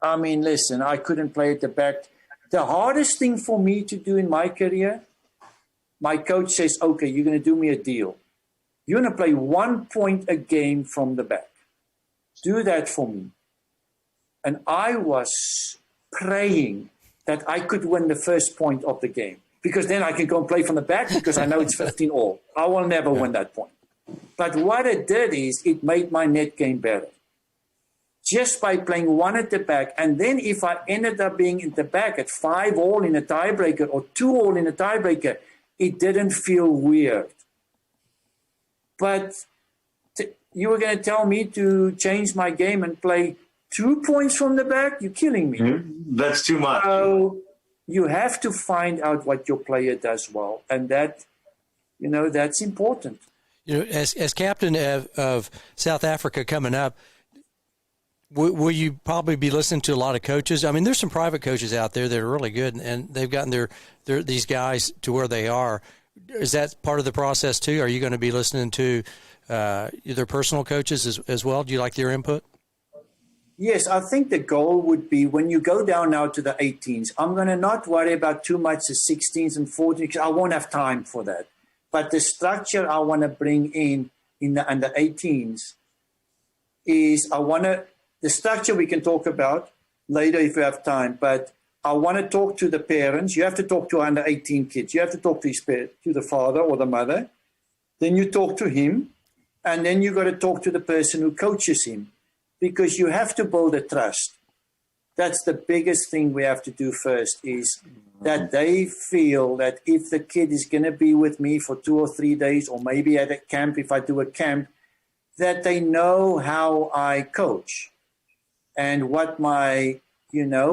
I mean, listen, I couldn't play at the back. The hardest thing for me to do in my career, my coach says, okay, you're going to do me a deal. You're going to play 1 point a game from the back. Do that for me. And I was praying that I could win the first point of the game, because then I can go and play from the back, because I know it's 15 all. I will never win that point. But what it did is it made my net game better, just by playing one at the back. And then if I ended up being in the back at 5 all in a tiebreaker or 2 all in a tiebreaker, it didn't feel weird. But you were going to tell me to change my game and play 2 points from the back? You're killing me. That's too much. So you have to find out what your player does well, and that's important. As captain of South Africa coming up, will you probably be listening to a lot of coaches? I mean, there's some private coaches out there that are really good, and they've gotten these guys to where they are. Is that part of the process too? Are you going to be listening to their personal coaches as well? Do you like their input? Yes, I think the goal would be, when you go down now to the 18s, I'm going to not worry about too much the 16s and 14s, because I won't have time for that. But the structure I want to bring in the under 18s is, the structure we can talk about later if we have time, but I want to talk to the parents. You have to talk to under 18 kids. You have to talk to the father or the mother. Then you talk to him, and then you got to talk to the person who coaches him, because you have to build a trust. That's the biggest thing we have to do first, is that they feel that if the kid is going to be with me for 2 or 3 days, or maybe at a camp, if I do a camp, that they know how I coach and what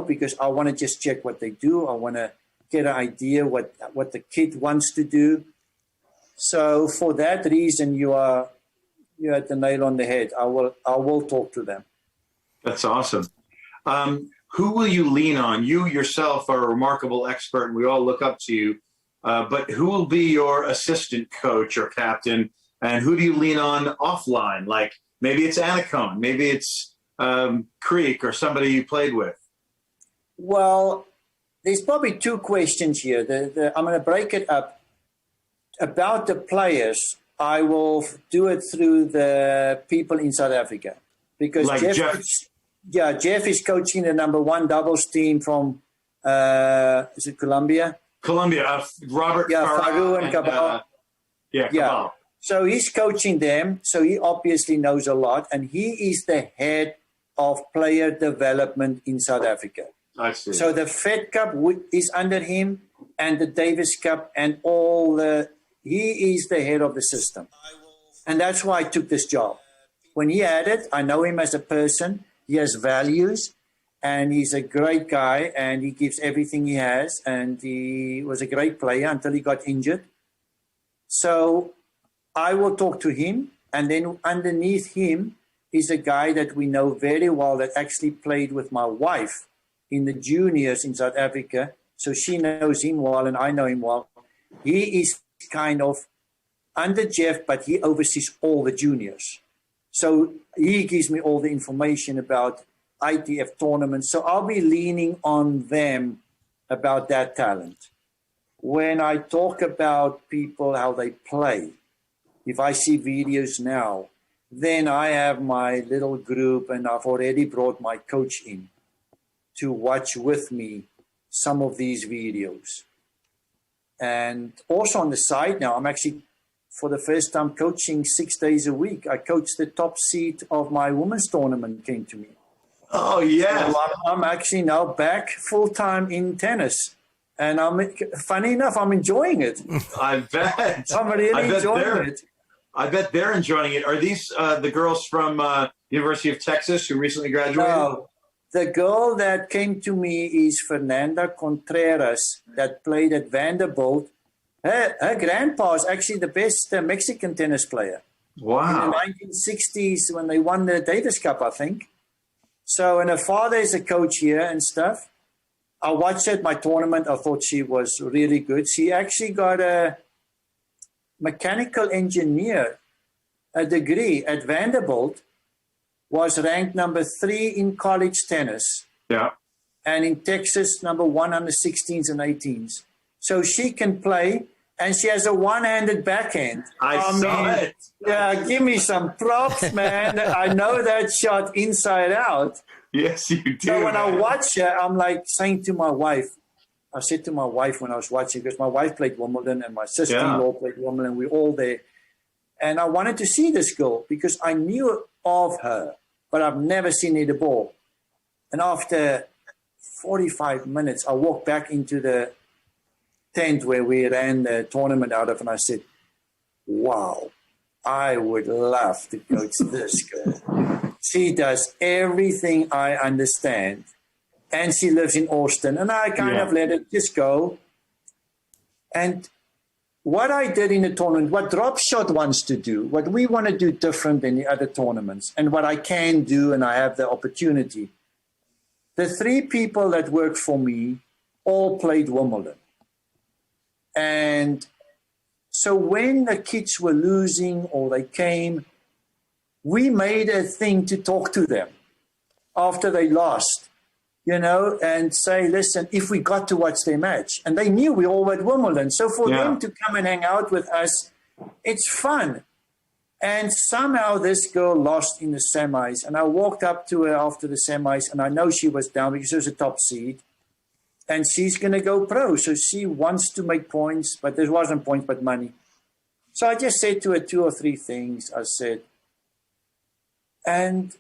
because I want to just check what they do. I want to get an idea what the kid wants to do. So for that reason, you had the nail on the head. I will talk to them. That's awesome. Who will you lean on? You yourself are a remarkable expert, and we all look up to you. But who will be your assistant coach or captain, and who do you lean on offline? Like maybe it's Anacone, maybe it's Creek, or somebody you played with. Well, there's probably 2 questions here. I'm going to break it up. About the players, I will do it through the people in South Africa, because like Jeff is coaching the #1 doubles team from is it Colombia? Colombia, Robert. Faru and Cabal. Cabal. So he's coaching them. So he obviously knows a lot, and he is the head of player development in South Africa. I see. So the Fed Cup is under him, and the Davis Cup, and he is the head of the system. And that's why I took this job. When he had it, I know him as a person. He has values, and he's a great guy, and he gives everything he has, and he was a great player until he got injured. So I will talk to him, and then underneath him is a guy that we know very well that actually played with my wife in the juniors in South Africa. So she knows him well, and I know him well. He is kind of under Jeff, but he oversees all the juniors. So he gives me all the information about ITF tournaments. So I'll be leaning on them about that talent. When I talk about people, how they play, if I see videos now, then I have my little group, and I've already brought my coach in to watch with me some of these videos. And also on the side now, I'm actually, for the first time, coaching 6 days a week. I coached the top seed of my women's tournament came to me. Oh, yes. So I'm actually now back full-time in tennis. And funny enough, I'm enjoying it. I bet. I'm really enjoying it. I bet they're enjoying it. Are these the girls from University of Texas who recently graduated? No. The girl that came to me is Fernanda Contreras that played at Vanderbilt. Her grandpa is actually the best Mexican tennis player. Wow. In the 1960s when they won the Davis Cup, I think. So, and her father is a coach here and stuff. I watched her at my tournament. I thought she was really good. She actually got a mechanical engineer, a degree at Vanderbilt, was ranked number 3 in college tennis. Yeah. And in Texas, number 1 on the 16s and 18s. So she can play, and she has a one-handed backhand. I saw it. Yeah, give me some props, man. I know that shot inside out. Yes, you do. So when I watch her, I'm like saying to my wife, I said to my wife when I was watching, because my wife played Wimbledon and my sister-in-law played Wimbledon, we're all there. And I wanted to see this girl because I knew of her, but I've never seen her hit a ball. And after 45 minutes, I walked back into the tent where we ran the tournament out of, and I said, wow, I would love to coach this girl. She does everything I understand. And she lives in Austin. And I kind of let it just go. And what I did in the tournament, what Drop Shot wants to do, what we want to do different than the other tournaments, and what I can do, and I have the opportunity. The 3 people that work for me all played Wimbledon. And so when the kids were losing or they came, we made a thing to talk to them after they lost, you know, and say, listen, if we got to watch their match. And they knew we all were at Wimbledon. So for them to come and hang out with us, it's fun. And somehow this girl lost in the semis. And I walked up to her after the semis, and I know she was down because she was a top seed. And she's going to go pro. So she wants to make points, but there wasn't points, but money. So I just said to her 2 or 3 things. I said, and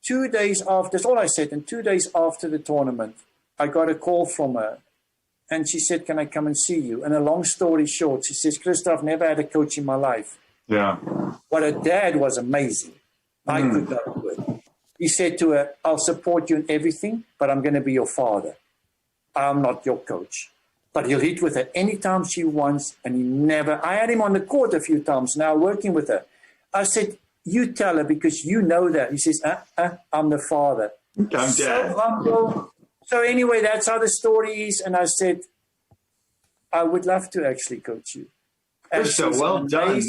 2 days after, that's all I said. And 2 days after the tournament, I got a call from her. And she said, can I come and see you? And a long story short, she says, Christo, I've never had a coach in my life. Yeah. But her dad was amazing. I could not do it. He said to her, I'll support you in everything, but I'm going to be your father. I'm not your coach. But he'll hit with her anytime she wants. And he never, I had him on the court a few times now working with her. I said, you tell her because you know that. He says, I'm the father. I'm dad. So humble. So anyway, that's how the story is. And I said, I would love to actually coach you. And So she's well an done.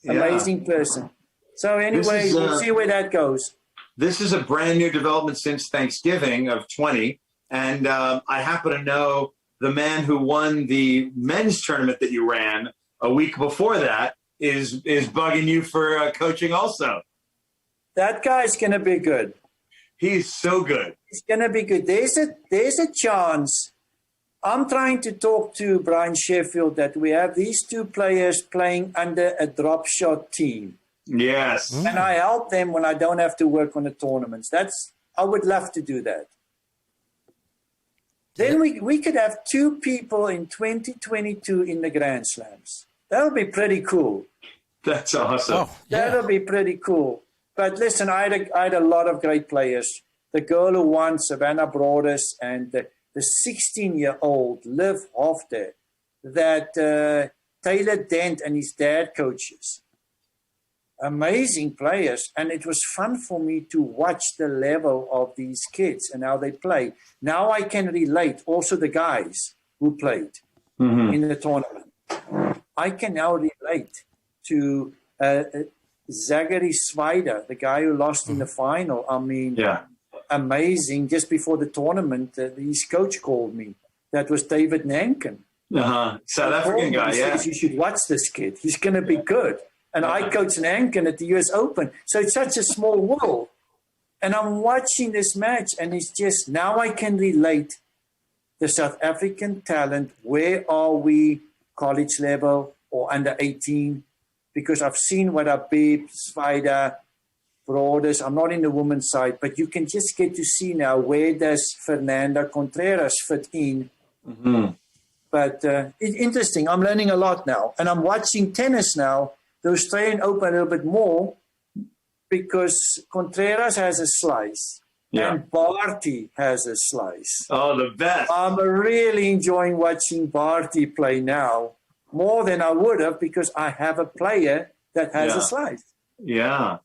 amazing person. So anyway, we'll see where that goes. This is a brand new development since Thanksgiving of 20. And I happen to know the man who won the men's tournament that you ran a week before that is bugging you for coaching also. That guy's going to be good. He's so good. He's going to be good. There's a chance. I'm trying to talk to Brian Sheffield that we have these 2 players playing under a drop shot team. Yes. And I help them when I don't have to work on the tournaments. I would love to do that. Then we could have 2 people in 2022 in the Grand Slams. That would be pretty cool. That's awesome. Oh, yeah. That would be pretty cool. But listen, I had a lot of great players. The girl who won, Savannah Broadus, and the 16-year-old Liv Hofter, that Taylor Dent and his dad coaches. Amazing players. And it was fun for me to watch the level of these kids and how they play. Now I can relate also the guys who played in the tournament. I can now relate to Zachary Svider, the guy who lost in the final. I mean, amazing. Just before the tournament, his coach called me. That was David Nankin. South African guy, he says, you should watch this kid. He's going to be good. And I coached Nankin at the US Open. So it's such a small world. And I'm watching this match, and it's just, now I can relate the South African talent. Where are we, college level or under 18? Because I've seen what Abib, Spider, Broaders, I'm not in the women's side, but you can just get to see now, where does Fernanda Contreras fit in? Mm-hmm. But it's interesting. I'm learning a lot now. And I'm watching tennis now, the Australian Open a little bit more, because Contreras has a slice. Yeah. And Barty has a slice. Oh, the best. I'm really enjoying watching Barty play now, more than I would have, because I have a player that has a slice. Yeah.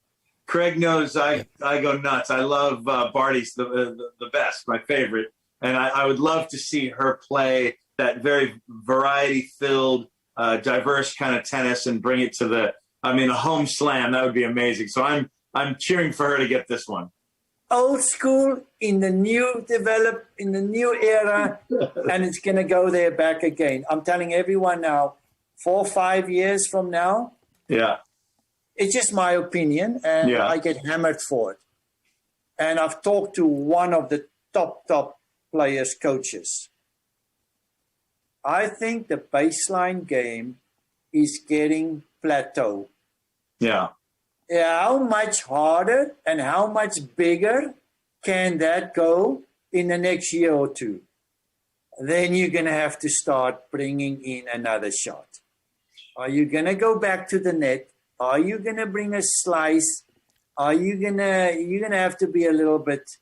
Craig knows I go nuts. I love Barty's the best, my favorite. And I would love to see her play that very variety-filled, diverse kind of tennis and bring it to a home slam. That would be amazing. So I'm cheering for her to get this one. Old school in the new era, and it's going to go there back again. I'm telling everyone now, 4 or 5 years from now, it's just my opinion, and I get hammered for it. And I've talked to one of the top players' coaches. I think the baseline game is getting plateau. Yeah. How much harder and how much bigger can that go in the next year or two? Then you're going to have to start bringing in another shot. Are you going to go back to the net? Are you going to bring a slice? You're going to have to be a little bit,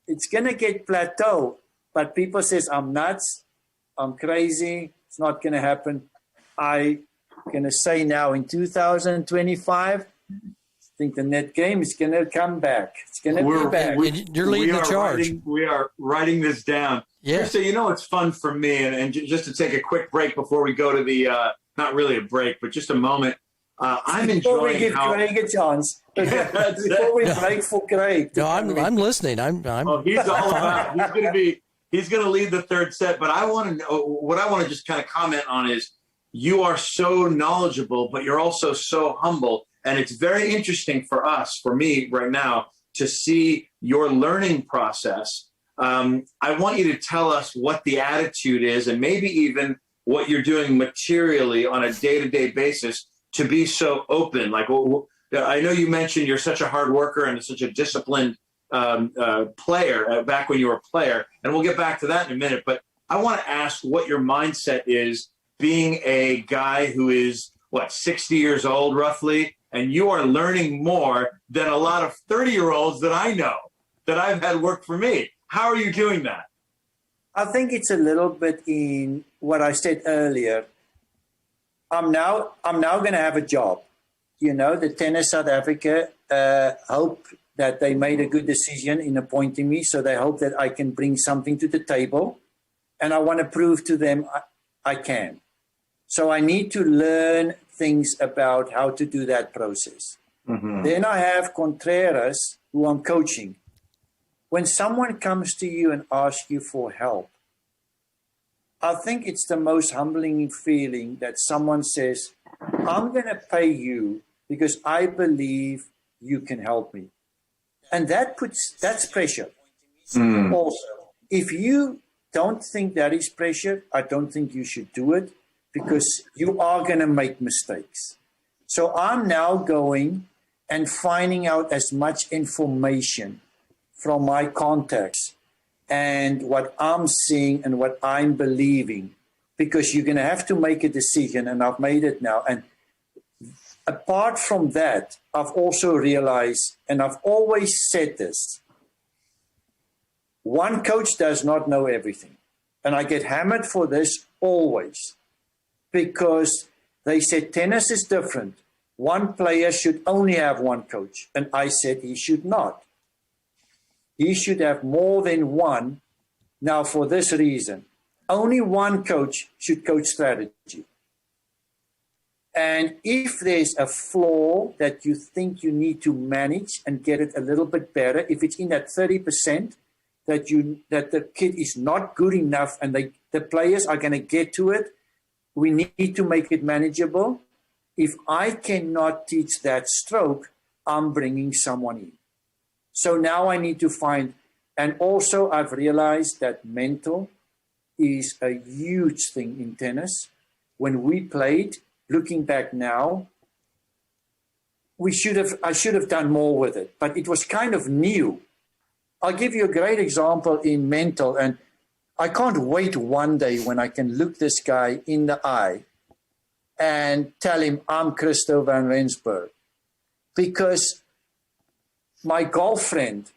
it's going to get plateau. But people says, I'm nuts. I'm crazy. It's not going to happen. I'm going to say now in 2025, I think the net game is going to come back. It's going to be back. You're leading the charge. We are writing this down. Yeah. So it's fun for me, and just to take a quick break before we go to the, not really a break, but just a moment. I'm Before we enjoying give how... Craig a chance. Before we break for Craig. No, I'm listening. Oh, he's all about. He's going to lead the third set. But I want to know what I want to just kind of comment on is you are so knowledgeable, but you're also so humble, and it's very interesting for us, for me right now, to see your learning process. I want you to tell us what the attitude is, and maybe even what you're doing materially on a day-to-day basis to be so open. Like, I know you mentioned you're such a hard worker and such a disciplined player back when you were a player, and we'll get back to that in a minute. But I want to ask what your mindset is being a guy who is, 60 years old roughly, and you are learning more than a lot of 30-year-olds that I know, that I've had work for me. How are you doing that? I think it's a little bit in what I said earlier. I'm now going to have a job. The Tennis South Africa hope that they made a good decision in appointing me, so they hope that I can bring something to the table, and I want to prove to them I can. So I need to learn things about how to do that process. Mm-hmm. Then I have Contreras, who I'm coaching. When someone comes to you and asks you for help, I think it's the most humbling feeling that someone says, I'm going to pay you because I believe you can help me. And that's pressure. Also, if you don't think that is pressure, I don't think you should do it, because you are going to make mistakes. So I'm now going and finding out as much information from my contacts and what I'm seeing and what I'm believing, because you're going to have to make a decision, and I've made it now. And apart from that, I've also realized, and I've always said this, one coach does not know everything. And I get hammered for this always, because they said tennis is different. One player should only have one coach. And I said he should not. He should have more than one. Now, for this reason, only one coach should coach strategy. And if there's a flaw that you think you need to manage and get it a little bit better, if it's in that 30% that the kid is not good enough and the players are going to get to it, we need to make it manageable. If I cannot teach that stroke, I'm bringing someone in. So now I need to find, and also I've realized that mental is a huge thing in tennis. When we played, looking back now, I should have done more with it, but it was kind of new. I'll give you a great example in mental, and I can't wait one day when I can look this guy in the eye and tell him I'm Christo Van Rensberg. Because my girlfriend,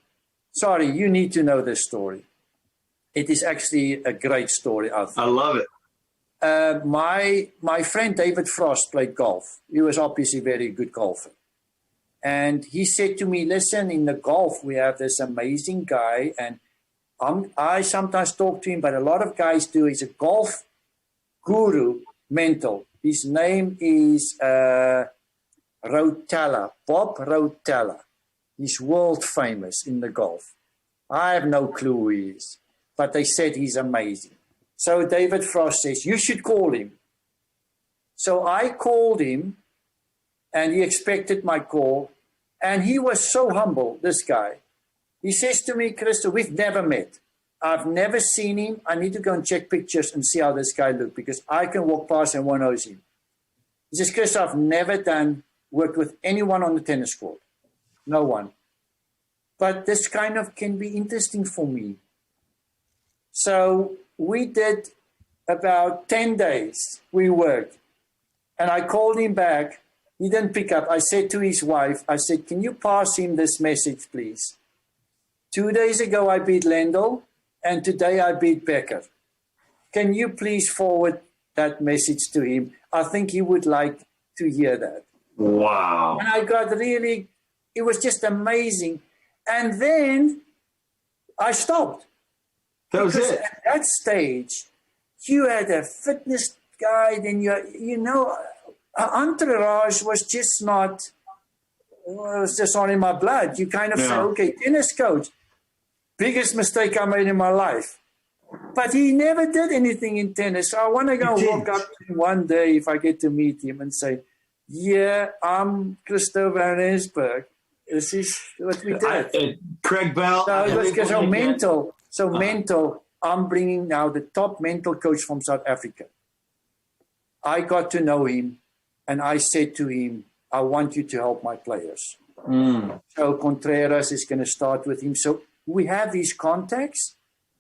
sorry, you need to know this story. It is actually a great story, I think. I love it. My friend David Frost played golf. He was obviously a very good golfer. And he said to me, listen, in the golf, we have this amazing guy. And I sometimes talk to him, but a lot of guys do. He's a golf guru, mental. His name is Rotella, Bob Rotella. He's world famous in the golf. I have no clue who he is, but they said he's amazing. So David Frost says, you should call him. So I called him, and he expected my call, and he was so humble, this guy. He says to me, Christo, we've never met. I've never seen him. I need to go and check pictures and see how this guy looks, because I can walk past and one knows him. He says, Christo, I've never worked with anyone on the tennis court. No one. But this kind of can be interesting for me. So we did about 10 days. We worked. And I called him back. He didn't pick up. I said to his wife, I said, can you pass him this message, please? 2 days ago, I beat Lendl, and today I beat Becker. Can you please forward that message to him? I think he would like to hear that. Wow. And I got really, it was just amazing. And then I stopped. That was it. At that stage, you had a fitness guy, then you know, entourage was just not, well, it was just not in my blood. You kind of say, okay, tennis coach, biggest mistake I made in my life. But he never did anything in tennis. So I want to go walk up to him one day if I get to meet him and say, yeah, I'm Christo Van Rensberg. This is what we did. Craig Bell. So it was so mental. So mental, I'm bringing now the top mental coach from South Africa. I got to know him, and I said to him, I want you to help my players. So Contreras is going to start with him. So we have these contacts,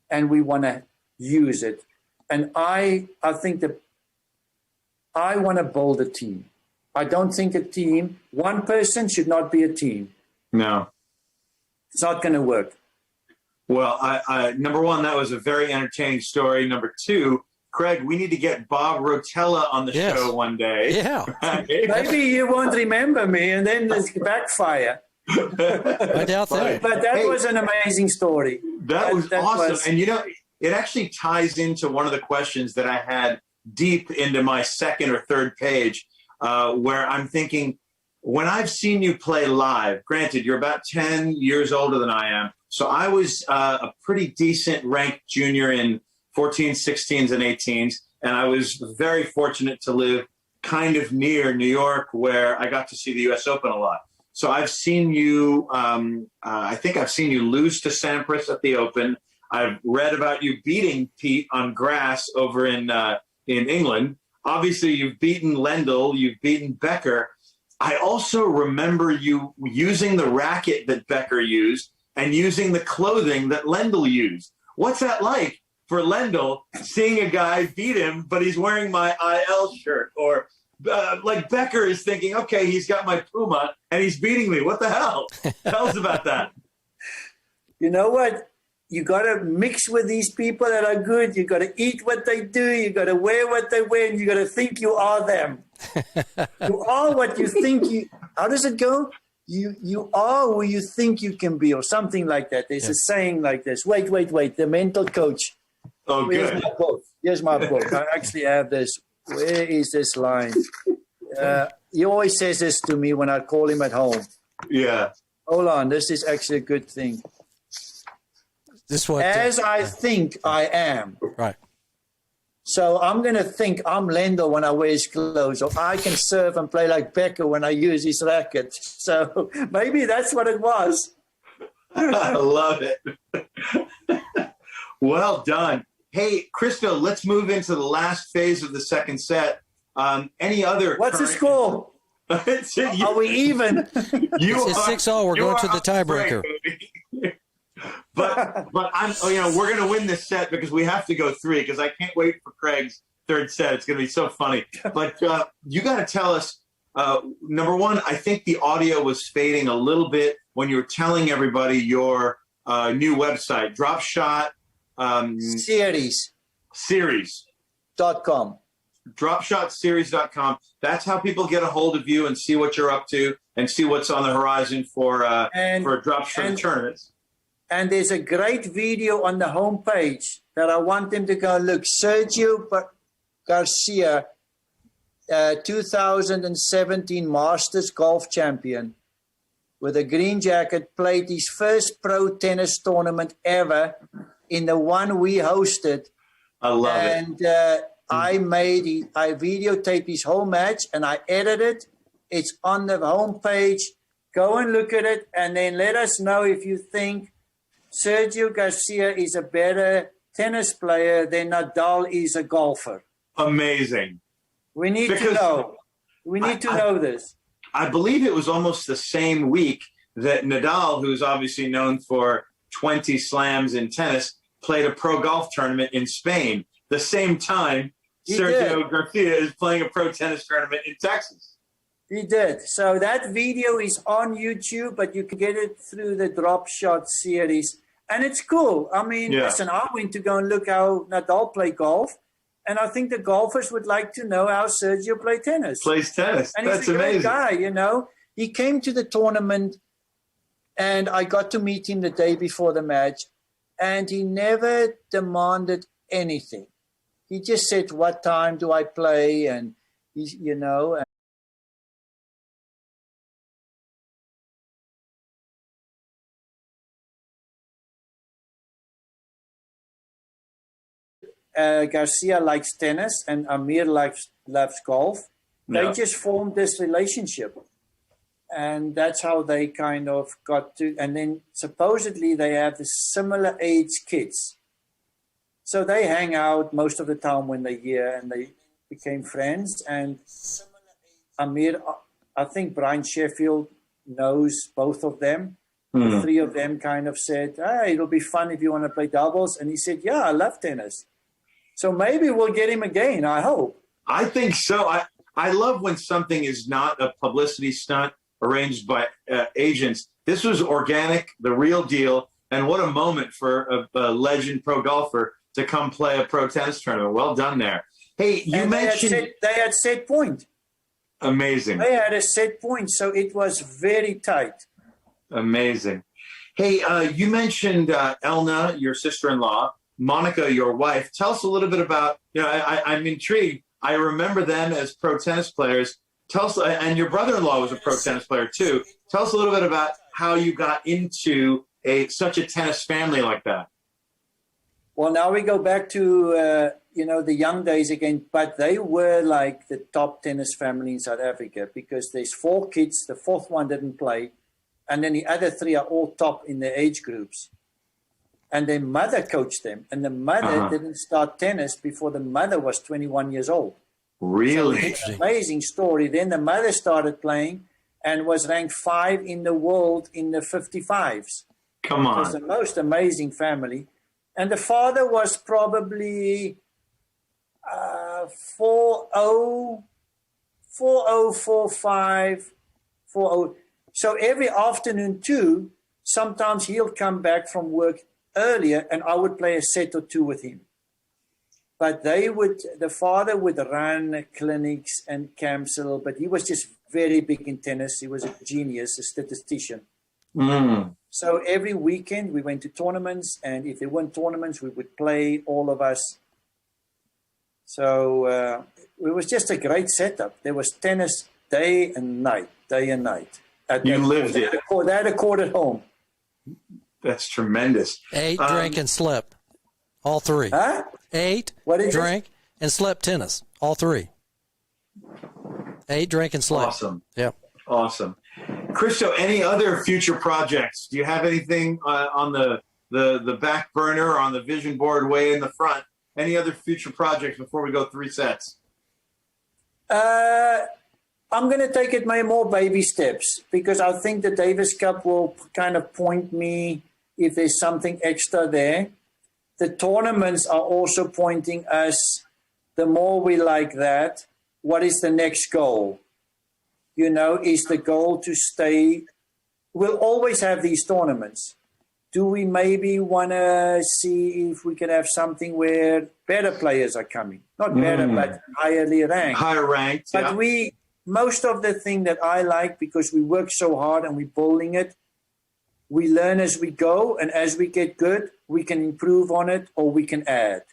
and we want to use it. And I think that I want to build a team. I don't think a team, one person should not be a team. No. It's not going to work. Well, I number one, that was a very entertaining story. Number two, Craig, we need to get Bob Rotella on the show one day. Yeah. Maybe you won't remember me, and then it's backfire. I doubt that. But that was an amazing story. That was awesome. And, you know, it actually ties into one of the questions that I had deep into my second or third page, where I'm thinking, when I've seen you play live, granted, you're about 10 years older than I am, so I was a pretty decent ranked junior in 14s, 16s, and 18s, and I was very fortunate to live kind of near New York, where I got to see the U.S. Open a lot. So I've seen you, I think I've seen you lose to Sampras at the Open. I've read about you beating Pete on grass over in England. Obviously, you've beaten Lendl, you've beaten Becker. I also remember you using the racket that Becker used and using the clothing that Lendl used. What's that like for Lendl, seeing a guy beat him, but he's wearing my IL shirt? Or like Becker is thinking, okay, he's got my Puma and he's beating me. What the hell? Tell us about that. You know what? You got to mix with these people that are good. You got to eat what they do. You got to wear what they wear. And you got to think you are them. You are what you think you. How does it go? You are who you think you can be, or something like that. There's a saying like this. Wait. The mental coach. Oh, Here's good. my book. Here's my book. I actually have this. Where is this line? He always says this to me when I call him at home. Yeah. Hold on. This is actually a good thing. This one. As I think I am. Right. So I'm going to think I'm Lendl when I wear his clothes, or I can serve and play like Becker when I use his racket. So maybe that's what it was. I love it. Well done. Hey, Christo, let's move into the last phase of the second set. Any other? What's the score? Are we even? It's 6-all. We're going to the tiebreaker. but we're going to win this set because we have to go 3 because I can't wait for Craig's third set. It's going to be so funny. But you got to tell us, number one, I think the audio was fading a little bit when you were telling everybody your new website, Series.com. dropshotseries.com. That's how people get a hold of you and see what you're up to and see what's on the horizon for drop shot tournaments. And there's a great video on the homepage that I want them to go look. Sergio Garcia, 2017 Masters golf champion with a green jacket, played his first pro tennis tournament ever in the one we hosted. I love it. And I videotaped his whole match and I edited. It's on the homepage. Go and look at it and then let us know if you think Sergio Garcia is a better tennis player than Nadal is a golfer. Amazing. We need to know. We need to know this. I believe it was almost the same week that Nadal, who's obviously known for 20 slams in tennis, played a pro golf tournament in Spain. The same time, Sergio Garcia is playing a pro tennis tournament in Texas. He did. So that video is on YouTube, but you can get it through the Drop Shot series. And it's cool. I mean, listen, I went to go and look how Nadal played golf. And I think the golfers would like to know how Sergio plays tennis. Plays tennis. And That's he's a great amazing. guy, you know. He came to the tournament, and I got to meet him the day before the match. And he never demanded anything. He just said, what time do I play? And, you know. Garcia likes tennis and Amir loves golf. They just formed this relationship. And that's how they kind of got to, and then supposedly they have the similar age kids. So they hang out most of the time when they're here and they became friends. And Amir, I think Brian Sheffield knows both of them. The three of them kind of said, hey, it'll be fun if you want to play doubles. And he said, yeah, I love tennis. So maybe we'll get him again, I hope. I think so. I love when something is not a publicity stunt arranged by agents. This was organic, the real deal, and what a moment for a legend pro golfer to come play a pro tennis tournament. Well done there. Hey, you mentioned... They had set point. Amazing. They had a set point, so it was very tight. Amazing. Hey, you mentioned Elna, your sister-in-law, Monica, your wife. Tell us a little bit about, I'm intrigued. I remember them as pro tennis players. Tell us, and your brother-in-law was a pro tennis player too. Tell us a little bit about how you got into such a tennis family like that. Well, now we go back to, the young days again, but they were like the top tennis family in South Africa because there's 4 kids. The 4th one didn't play. And then the other 3 are all top in their age groups. And their mother coached them. And the mother didn't start tennis before the mother was 21 years old. Really? So it's an amazing story. Then the mother started playing and was ranked 5 in the world in the 55s. Come on. It was the most amazing family. And the father was probably 40, 45, 40. So every afternoon too, sometimes he'll come back from work earlier and I would play a set or 2 with him. But the father would run clinics and camps a little bit. He was just very big in tennis. He was a genius, a statistician. So every weekend we went to tournaments, and if there weren't tournaments, we would play, all of us. So it was just a great setup. There was tennis day and night. You lived it. They had a court at home. That's tremendous. Ate, drank, and slept. All 3. Huh? Ate, drank, and slept tennis. All 3. Ate, drank, and slept. Awesome. Yeah. Awesome. Christo, any other future projects? Do you have anything on the back burner or on the vision board way in the front? Any other future projects before we go 3 sets? I'm going to take it more baby steps, because I think the Davis Cup will kind of point me if there's something extra there. The tournaments are also pointing us, the more we like that, what is the next goal? You know, is the goal to stay? We'll always have these tournaments. Do we maybe want to see if we can have something where better players are coming? Not better, but highly ranked. Higher ranked, But most of the thing that I like, because we work so hard and we're building it, we learn as we go, and as we get good, we can improve on it or we can add.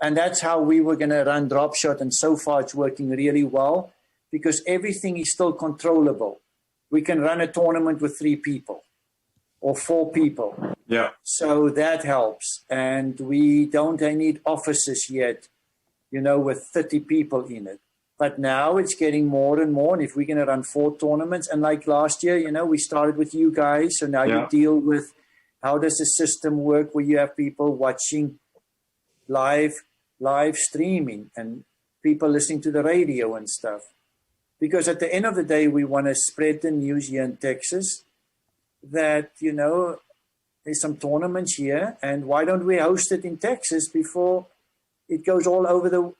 And that's how we were going to run Drop Shot, and so far it's working really well, because everything is still controllable. We can run a tournament with 3 people or 4 people. Yeah. So that helps. And we don't need offices yet, you know, with 30 people in it. But now it's getting more and more. And if we're going to run 4 tournaments, and like last year, you know, we started with you guys. So now you deal with how does the system work where you have people watching live streaming and people listening to the radio and stuff. Because at the end of the day, we want to spread the news here in Texas that, you know, there's some tournaments here, and why don't we host it in Texas before it goes all over the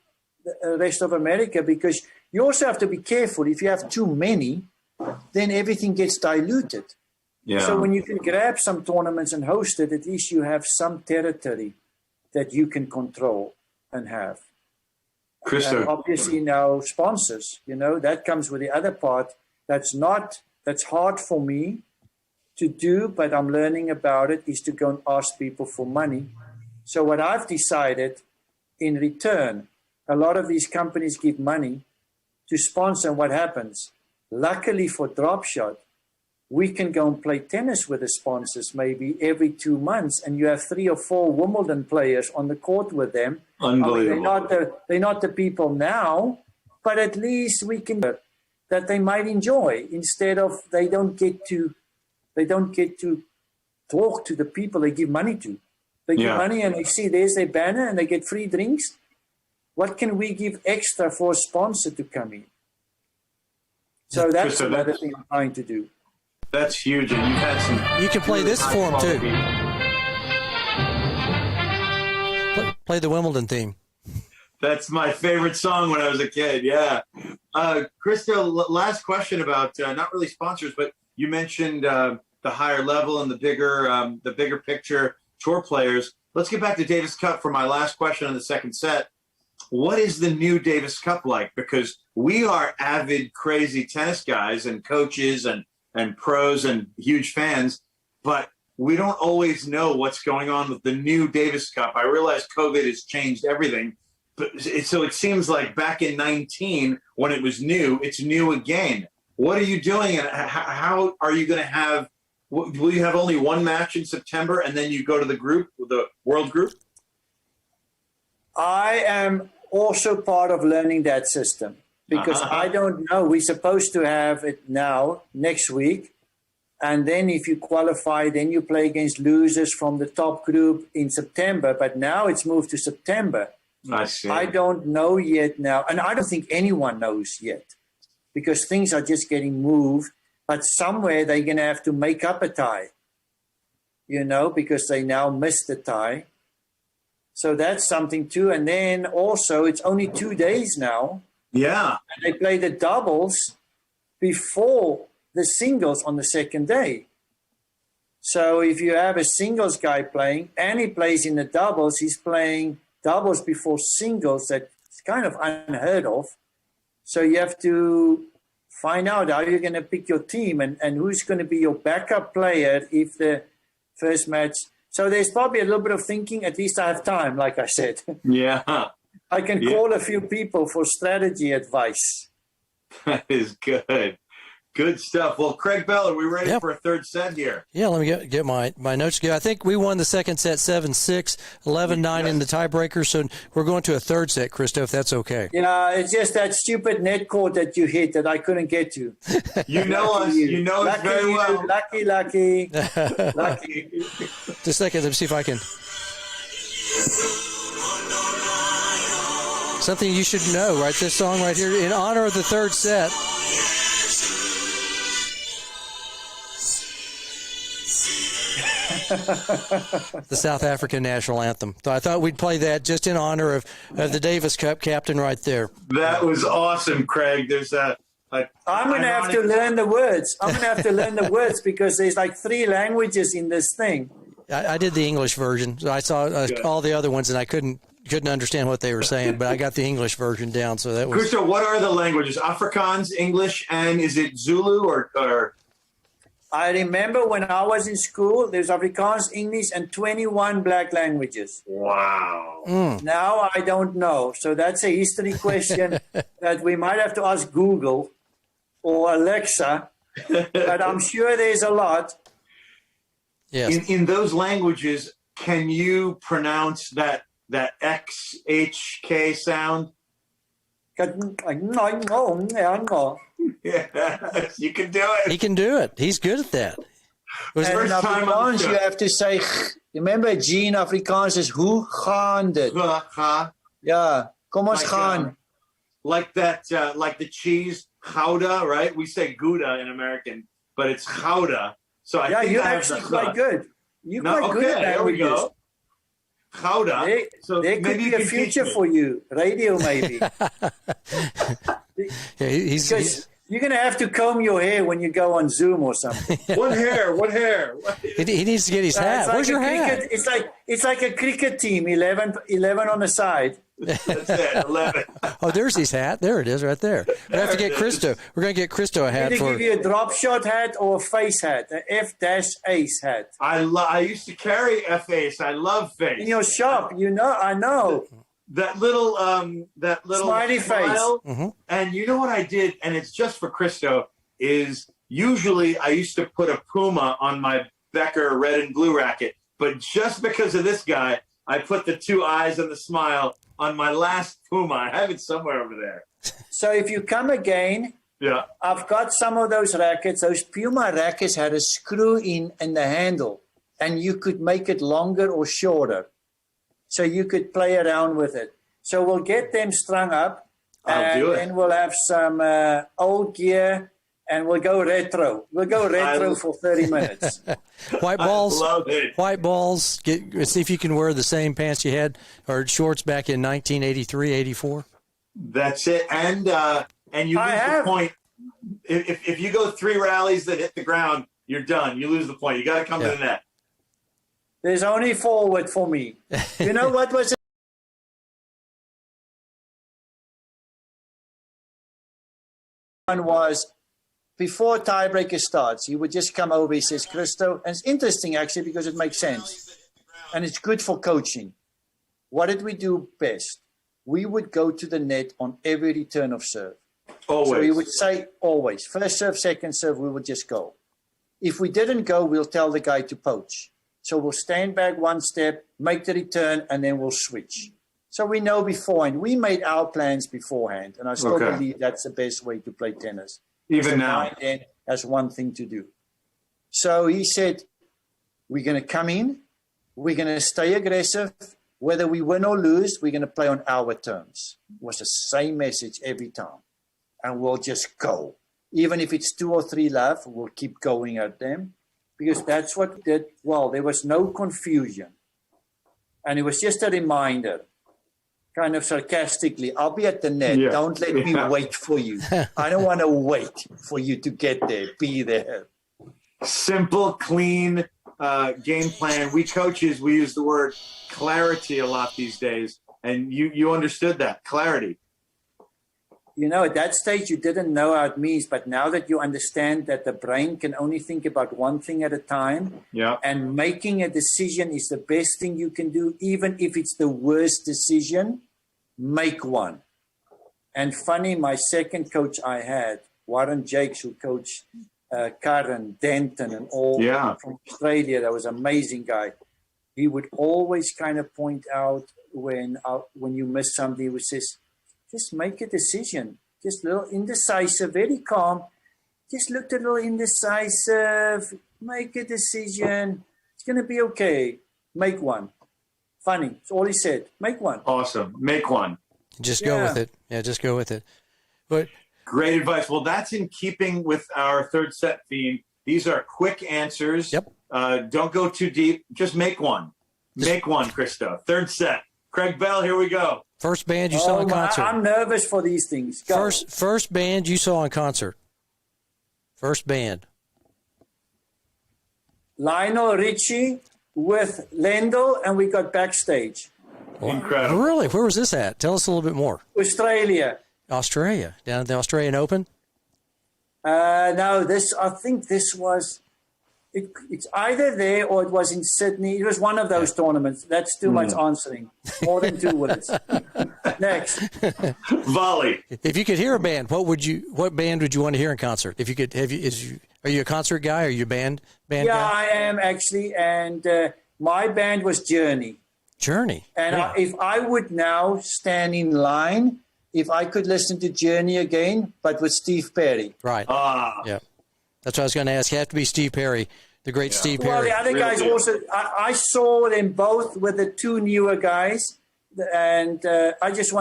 rest of America? Because you also have to be careful. If you have too many, then everything gets diluted. Yeah. So when you can grab some tournaments and host it, at least you have some territory that you can control and have. Christo. And obviously now sponsors, you know, that comes with the other part. That's hard for me to do, but I'm learning about it, is to go and ask people for money. So what I've decided, in return, a lot of these companies give money to sponsor. And what happens? Luckily for Drop Shot, we can go and play tennis with the sponsors maybe every 2 months, and you have 3 or 4 Wimbledon players on the court with them. Unbelievable. I mean, they're not the people now, but at least we can that they might enjoy, instead of they don't get to talk to the people they give money to. They give money and they see there's their banner and they get free drinks. What can we give extra for a sponsor to come in? So that's another thing I'm trying to do. That's huge, and you've had some. You can play this for them too. Play the Wimbledon theme. That's my favorite song when I was a kid. Yeah. Christo, last question about not really sponsors, but you mentioned the higher level and the bigger picture tour players. Let's get back to Davis Cup for my last question on the second set. What is the new Davis Cup like? Because we are avid, crazy tennis guys and coaches and pros and huge fans, but we don't always know what's going on with the new Davis Cup. I realize COVID has changed everything, but so it seems like back in 19, when it was new, it's new again. What are you doing, and how are you going to have? Will you have only 1 match in September, and then you go to the world group? I am also part of learning that system, because I don't know. We're supposed to have it now, next week. And then if you qualify, then you play against losers from the top group in September. But now it's moved to September. I see. I don't know yet now. And I don't think anyone knows yet, because things are just getting moved. But somewhere they're going to have to make up a tie, you know, because they now missed the tie. So that's something too. And then also it's only 2 days now. Yeah. And they play the doubles before the singles on the second day. So if you have a singles guy playing and he plays in the doubles, he's playing doubles before singles. That's kind of unheard of. So you have to find out how you're going to pick your team and who's going to be your backup player if the first match. So there's probably a little bit of thinking. At least I have time, like I said. Yeah. I can call a few people for strategy advice. That is good. Good stuff. Well, Craig Bell, are we ready Yep. for a third set here? Yeah, let me get my notes together. I think we won the second set 7-6, 11-9 in the tiebreaker, so we're going to a third set, Christo, if that's okay. Yeah, it's just that stupid net cord that you hit that I couldn't get to. You know us. You know us Lucky very you. well. Lucky. Lucky. Just a second, let me see if I can. Something you should know, right? This song right here, in honor of the third set. The South African national anthem. So I thought we'd play that just in honor of the Davis Cup captain right there. That was awesome, Craig. There's I'm going to have to learn the words. I'm going to have to learn the words because there's like 3 languages in this thing. I did the English version. So I saw all the other ones, and I couldn't understand what they were saying, but I got the English version down. So that was. Christo, what are the languages? Afrikaans, English, and is it Zulu or? I remember when I was in school, there's Afrikaans, English, and 21 black languages. Wow. Now I don't know. So that's a history question that we might have to ask Google or Alexa, but I'm sure there's a lot. Yes. In those languages, can you pronounce that XHK sound? Yes, you can do it. He can do it. He's good at that. Was And in first time on the Afrikaans, show. you have to say, remember G in Afrikaans is hoe gaan dit? Ja, kom ons gaan. Like that, like the cheese, Gouda, right? We say Gouda in American, but it's Gouda. So I Yeah, think you're I have actually the- quite good. You're No, quite good okay, at there we languages. go. Gouda. There could be you a can future teach me. for you, radio maybe. Yeah, he's Because you're going to have to comb your hair when you go on Zoom or something. What hair? What hair? he needs to get his hat. Where's your hat? It's like a cricket team, 11 on the side. That's it. 11. Oh, there's his hat. There it is, right there. We have to get Christo. We're going to get Christo a hat Either for. give you a drop shot hat or a face hat, an F-Ace hat. I used to carry face. I love face. In your shop, I know. That little Smiley face. smile. Mm-hmm. And you know what I did, and it's just for Christo, is usually I used to put a Puma on my Becker red and blue racket, but just because of this guy, I put the 2 eyes and the smile on my last Puma. I have it somewhere over there. So if you come again, Yeah. I've got some of those rackets. Those Puma rackets had a screw in the handle, and you could make it longer or shorter. So you could play around with it. So we'll get them strung up, I'll do it. and we'll have some old gear, and we'll go retro. We'll go retro for 30 minutes. White balls. I love it. White balls. See if you can wear the same pants you had or shorts back in 1983, 84. That's it. And you I lose have. the point. If you go 3 rallies that hit the ground, you're done. You lose the point. You got to come to the net. There's only forward for me. You know what was one was before tiebreaker starts, he would just come over, he says, Christo, and it's interesting actually because it makes sense. And it's good for coaching. What did we do best? We would go to the net on every return of serve. Always. So we would say always, first serve, second serve, we would just go. If we didn't go, we'll tell the guy to poach. So we'll stand back 1 step, make the return, and then we'll switch. So we know beforehand. We made our plans beforehand, and I still Okay. believe that's the best way to play tennis. Even So now. mind then has one thing to do. So he said, we're going to come in, we're going to stay aggressive. Whether we win or lose, we're going to play on our terms. It was the same message every time. And we'll just go. Even if it's 2 or 3 love, we'll keep going at them. Because that's what we did. Well, there was no confusion. And it was just a reminder, kind of sarcastically, I'll be at the net. Yeah. Don't let me wait for you. I don't want to wait for you to get there. Be there. Simple, clean game plan. We coaches, we use the word clarity a lot these days. And you understood that, clarity. You know, at that stage, you didn't know how it means. But now that you understand that the brain can only think about one thing at a time, Yeah. and making a decision is the best thing you can do, even if it's the worst decision, make one. And funny, my second coach I had, Warren Jakes, who coached Karen, Denton, and all from Australia. That was an amazing guy. He would always kind of point out when you miss something, he says, just make a decision. Just a little indecisive, very calm. Just looked a little indecisive. Make a decision. It's going to be okay. Make one. Funny. That's all he said. Make one. Awesome. Make one. Just go with it. Yeah, just go with it. But great advice. Well, that's in keeping with our third set theme. These are quick answers. Yep. Don't go too deep. Just make one. Make one, Christo. Third set. Craig Bell, here we go. First band you saw in concert. I'm nervous for these things. Go. First band you saw in concert. First band. Lionel Richie with Lendl, and we got backstage. Incredible. Really? Where was this at? Tell us a little bit more. Australia. Down at the Australian Open? No, I think this was, it's either there or it was in Sydney. It was one of those tournaments. That's too much answering. More than 2 words. Next. Volley. If you could hear a band, what band would you want to hear in concert? If you could, are you a concert guy? Are you a band guy? Yeah, I am actually. And my band was Journey. Journey. And if I would now stand in line, if I could listen to Journey again, but with Steve Perry. Right. Yeah. That's what I was going to ask. You have to be Steve Perry, the great Steve Perry. Well, the other guys also, I saw them both with the 2 newer guys. And I just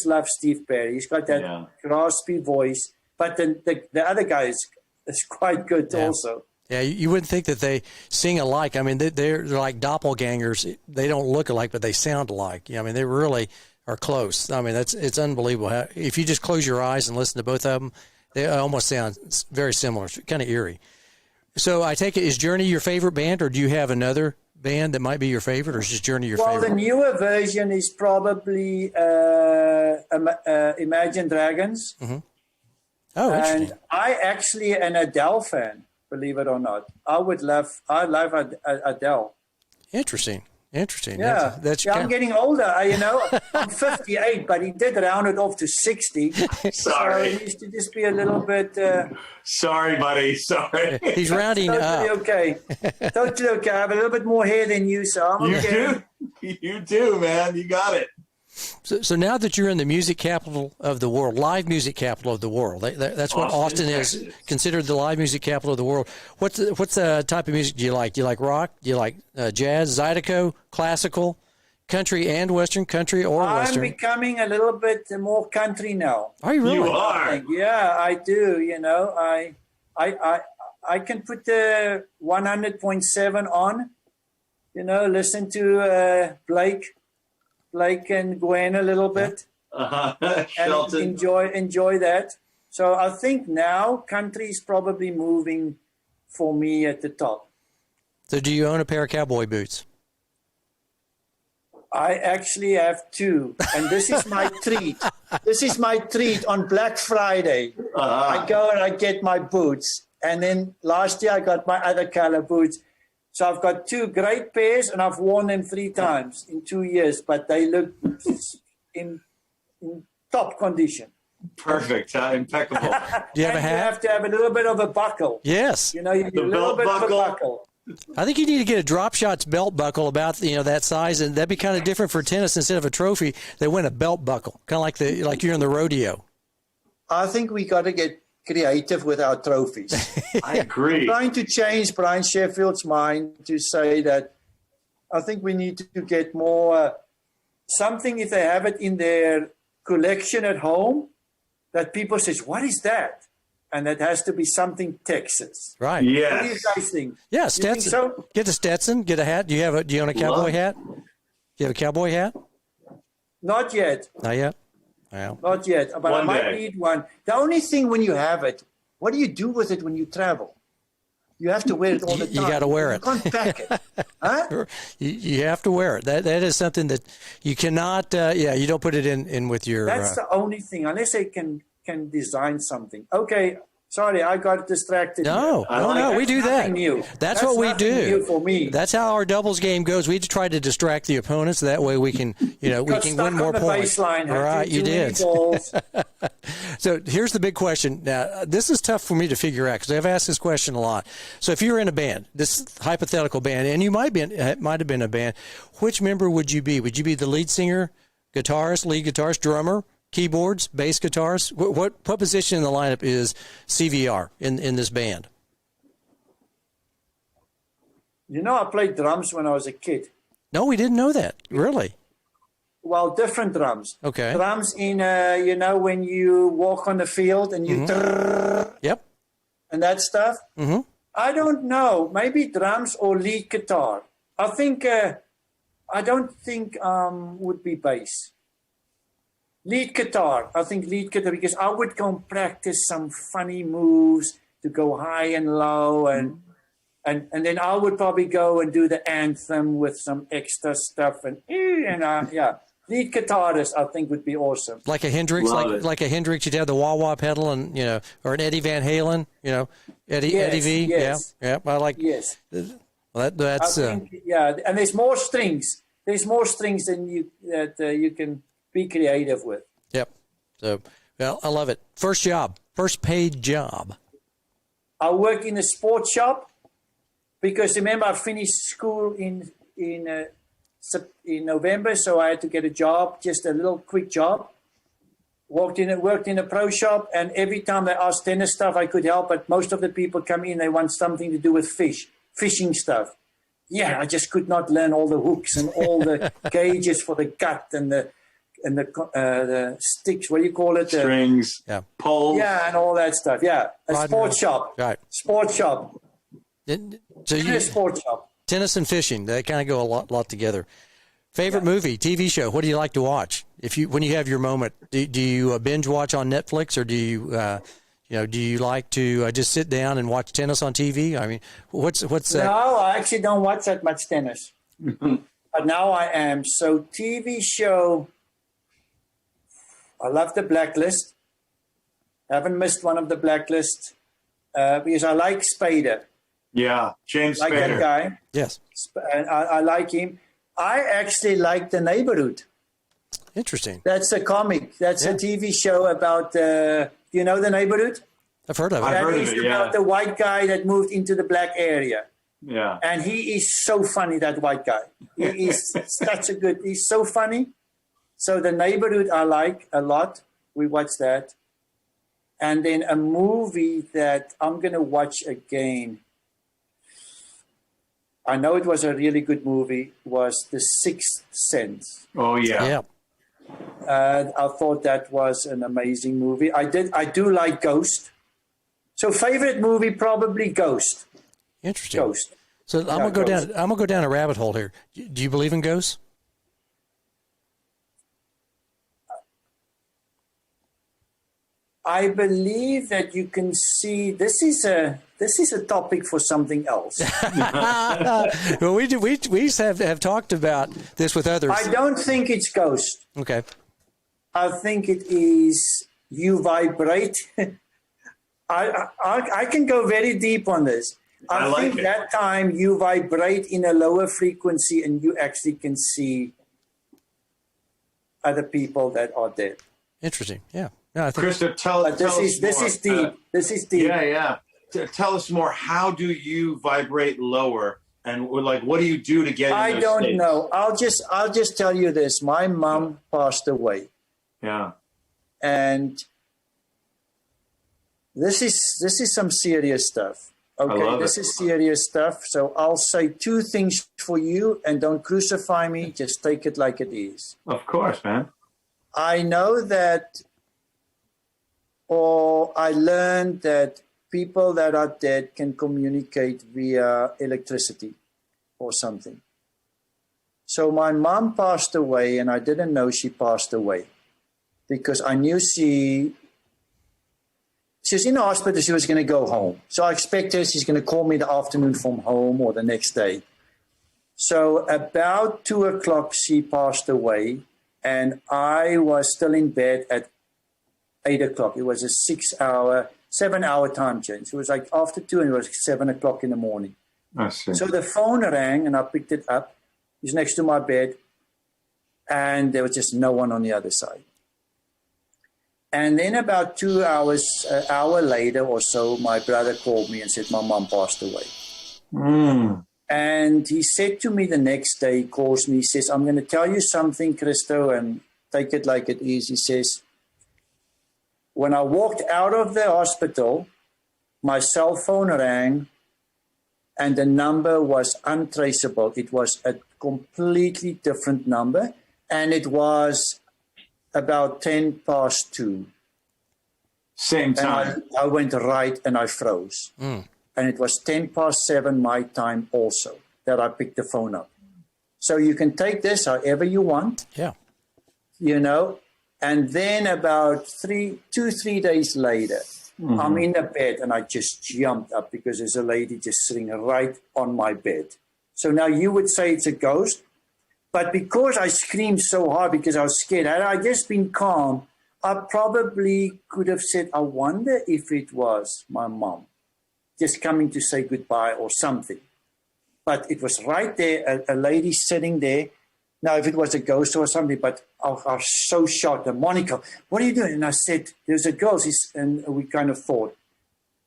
love Steve Perry. He's got that raspy voice. But the other guy is quite good also. Yeah, you wouldn't think that they sing alike. I mean, they're like doppelgangers. They don't look alike, but they sound alike. I mean, they really are close. I mean, it's unbelievable. If you just close your eyes and listen to both of them, they almost sound very similar. It's kind of eerie. So I take it, is Journey your favorite band, or do you have another band that might be your favorite, or is just Journey your favorite? Well, the newer version is probably Imagine Dragons. Mm-hmm. Oh, interesting. And I actually an Adele fan, believe it or not. I love Adele. Interesting. Yeah, I'm getting older. I'm 58, but he did round it off to 60. Sorry. So it needs to just be a little bit. Sorry, buddy. Sorry. He's rounding totally up. Okay. Totally okay. I have a little bit more hair than you, so I'm okay. You do, man. You got it. So now that you're in the music capital of the world, live music capital of the world, that's what Austin is considered, the live music capital of the world. What's the type of music do you like? Do you like rock? Do you like jazz, Zydeco, classical, country and Western, country or Western? I'm becoming a little bit more country now. Are you really? You are. Yeah, I do. I can put the 100.7 on. Listen to Blake and Gwen a little bit, and enjoy that. So I think now country is probably moving for me at the top. So do you own a pair of cowboy boots? I actually have 2, and this is my treat. This is my treat on Black Friday. I go and I get my boots, and then last year I got my other color boots. So I've got 2 great pairs, and I've worn them 3 times in 2 years, but they look in top condition. Perfect. Impeccable. Do you have a hat? You have to have a little bit of a buckle. Yes. You need a little bit of a buckle. I think you need to get a Drop Shots belt buckle about that size, and that'd be kind of different for tennis. Instead of a trophy, they win a belt buckle, kind of like you're in the rodeo. I think we got to get creative with our trophies. I agree. I'm trying to change Brian Sheffield's mind to say that I think we need to get more something, if they have it in their collection at home, that people says, what is that? And that has to be something Texas. Right. Yes. What do you guys think? Yeah, Stetson. So? Get a Stetson. Get a hat. Do you own a cowboy hat? Do you have a cowboy hat? Not yet. Not yet. Well, Not yet, but I might need one. The only thing when you have it, what do you do with it when you travel? You have to wear it all the time. You got to wear it. You can't pack it. Huh? You have to wear it. That is something that you cannot. You don't put it in with your. That's the only thing, unless they can design something. Okay, Sorry, I got distracted. No, here. no, we do that. Nothing new. That's what we nothing do. New for me. That's how our doubles game goes. We try to distract the opponents. That way we can, we Got can stuck win more on the points. baseline, had Right, too you many did. balls. So here's the big question. Now, this is tough for me to figure out because I've asked this question a lot. So if you're in a band, this hypothetical band, and you might have been a band, which member would you be? Would you be the lead singer, guitarist, lead guitarist, drummer, keyboards, bass guitarist? What position in the lineup is CVR in this band? I played drums when I was a kid. No, we didn't know that. Really? Well, different drums. Okay. Drums in, when you walk on the field and you Yep. and that stuff. Mm-hmm. I don't know. Maybe drums or lead guitar. I think. I don't think would be bass. Lead guitar. I think lead guitar because I would go and practice some funny moves to go high and low and then I would probably go and do the anthem with some extra stuff and lead guitarist I think would be awesome. Like a Hendrix, like a Hendrix, you'd have the wah-wah pedal and or an Eddie Van Halen, Eddie V. Yes. Yeah. I like. Yes. Well, that's. I think, and there's more strings. There's more strings than you can be creative with. Yep. So, well, I love it. First paid job. I work in a sports shop because remember I finished school in November, so I had to get a job, just a little quick job. Worked in a pro shop, and every time they asked tennis stuff, I could help. But most of the people come in, they want something to do with fishing stuff. Yeah, I just could not learn all the hooks and all the gauges for the gut and the sticks. What do you call it? Strings, poles. Yeah, and all that stuff. Yeah, sports shop. Right. Sports shop. Sports shop. Tennis and fishing, they kind of go a lot together. Favorite movie, TV show? What do you like to watch? When you have your moment, do you binge watch on Netflix, or do you like to just sit down and watch tennis on TV? I mean, what's No, I actually don't watch that much tennis. But now I am. So TV show, I love The Blacklist. Haven't missed one of The Blacklist because I like Spader. Yeah, James Like Spader. that guy. Yes. And I like him. I actually like The Neighborhood. Interesting. That's a comic. That's a TV show about, do you know The Neighborhood? I've heard of it. I've heard of it, about the white guy that moved into the black area. Yeah. And he is so funny, that white guy. He is he's so funny. So The Neighborhood I like a lot. We watch that. And then a movie that I'm going to watch again. I know it was a really good movie, was The Sixth Sense. Oh, yeah. Yeah. I thought that was an amazing movie. I do like Ghost. So favorite movie, probably Ghost. Interesting. Ghost. So I'm gonna go down a rabbit hole here. Do you believe in ghosts? I believe that you can see. This is a topic for something else. Well, we have talked about this with others. I don't think it's ghost. Okay. I think it is you vibrate. I can go very deep on this. I like think it. that time you vibrate in a lower frequency and you actually can see other people that are dead. Interesting. Yeah. No, I think Christo, tell us This more. is deep. This is deep. Yeah. Tell us more. How do you vibrate lower? And what do you do to get in I those don't states? know. I'll just tell you this. My mom passed away. Yeah. And this is some serious stuff. Okay, this is serious stuff. So I'll say two things for you, and don't crucify me. Just take it like it is. Of course, man. I know that, or I learned that people that are dead can communicate via electricity or something. So my mom passed away, and I didn't know she passed away because I knew she was in the hospital. She was going to go home. So I expected she's going to call me the afternoon from home or the next day. So about 2:00, she passed away, and I was still in bed at 8:00. It was a 6-hour 7-hour time change. It was like after 2 and it was 7 o'clock in the morning. I see. So the phone rang and I picked it up. It was next to my bed and there was just no one on the other side. And then about 2 hours, an hour later or so, my brother called me and said, my mom passed away. Mm. And he said to me the next day, he calls me, he says, I'm going to tell you something, Christo, and take it like it is. He says, when I walked out of the hospital, my cell phone rang and the number was untraceable. It was a completely different number, and it was about 10 past 2. Same time. And I went right and I froze. And it was 10 past 7 my time also that I picked the phone up. So you can take this however you want. Yeah. You know, and then about 3 days later, I'm in the bed and I just jumped up because there's a lady just sitting right on my bed. So now you would say it's a ghost, but because I screamed so hard because I was scared, had I just been calm, I probably could have said, I wonder if it was my mom just coming to say goodbye or something. But it was right there, a lady sitting there. Now, if it was a ghost or something, but I was so shocked. And Monica, what are you doing? And I said, there's a ghost. And we kind of thought.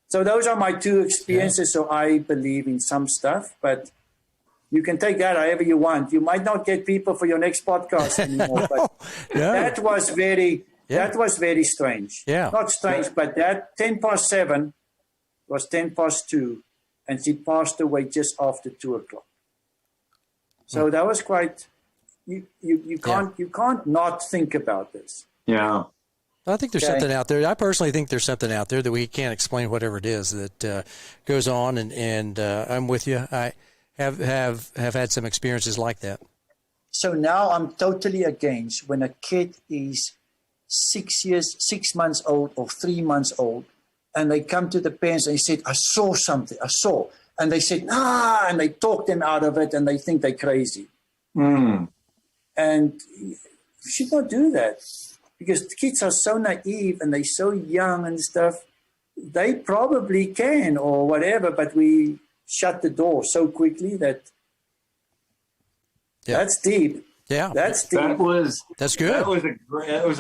So those are my 2 experiences. So I believe in some stuff, but you can take that however you want. You might not get people for your next podcast anymore, but that was very strange. Yeah. Not strange, but that 10 past 7 was 10 past 2, and she passed away just after 2 o'clock. So that was quite... You can't not think about this. Yeah. I think there's something out there. I personally think there's something out there that we can't explain, whatever it is that goes on. And I'm with you. I have had some experiences like that. So now I'm totally against when a kid is 6 months old or 3 months old, and they come to the parents and they said, I saw something, I saw. And they said, and they talk them out of it and they think they're crazy. And you should not do that because the kids are so naive and they're so young and stuff. They probably can or whatever, but we shut the door so quickly that that's deep. Yeah, that's deep. That's good. That was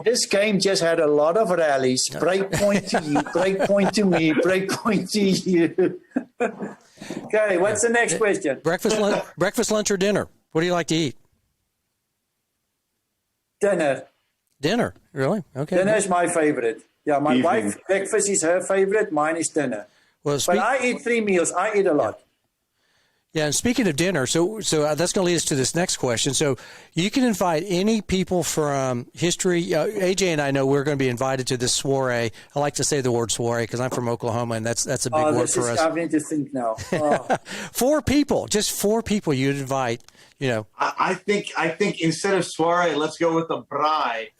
This game just had a lot of rallies. Break point to you, break point to me, break point to you. Okay, what's the next question? Breakfast, lunch, or dinner? What do you like to eat? Dinner. Dinner, really? Okay. Dinner is my favorite. Yeah, my wife, breakfast is her favorite. Mine is dinner. Well, but I eat 3 meals. I eat a lot. Yeah, and speaking of dinner, so that's going to lead us to this next question. So you can invite any people from history. AJ and I know we're going to be invited to this soiree. I like to say the word soiree because I'm from Oklahoma, and that's a big word for us. I need to think now. Oh. 4 people, just 4 people you'd invite. You know, I think instead of soiree, let's go with a braai.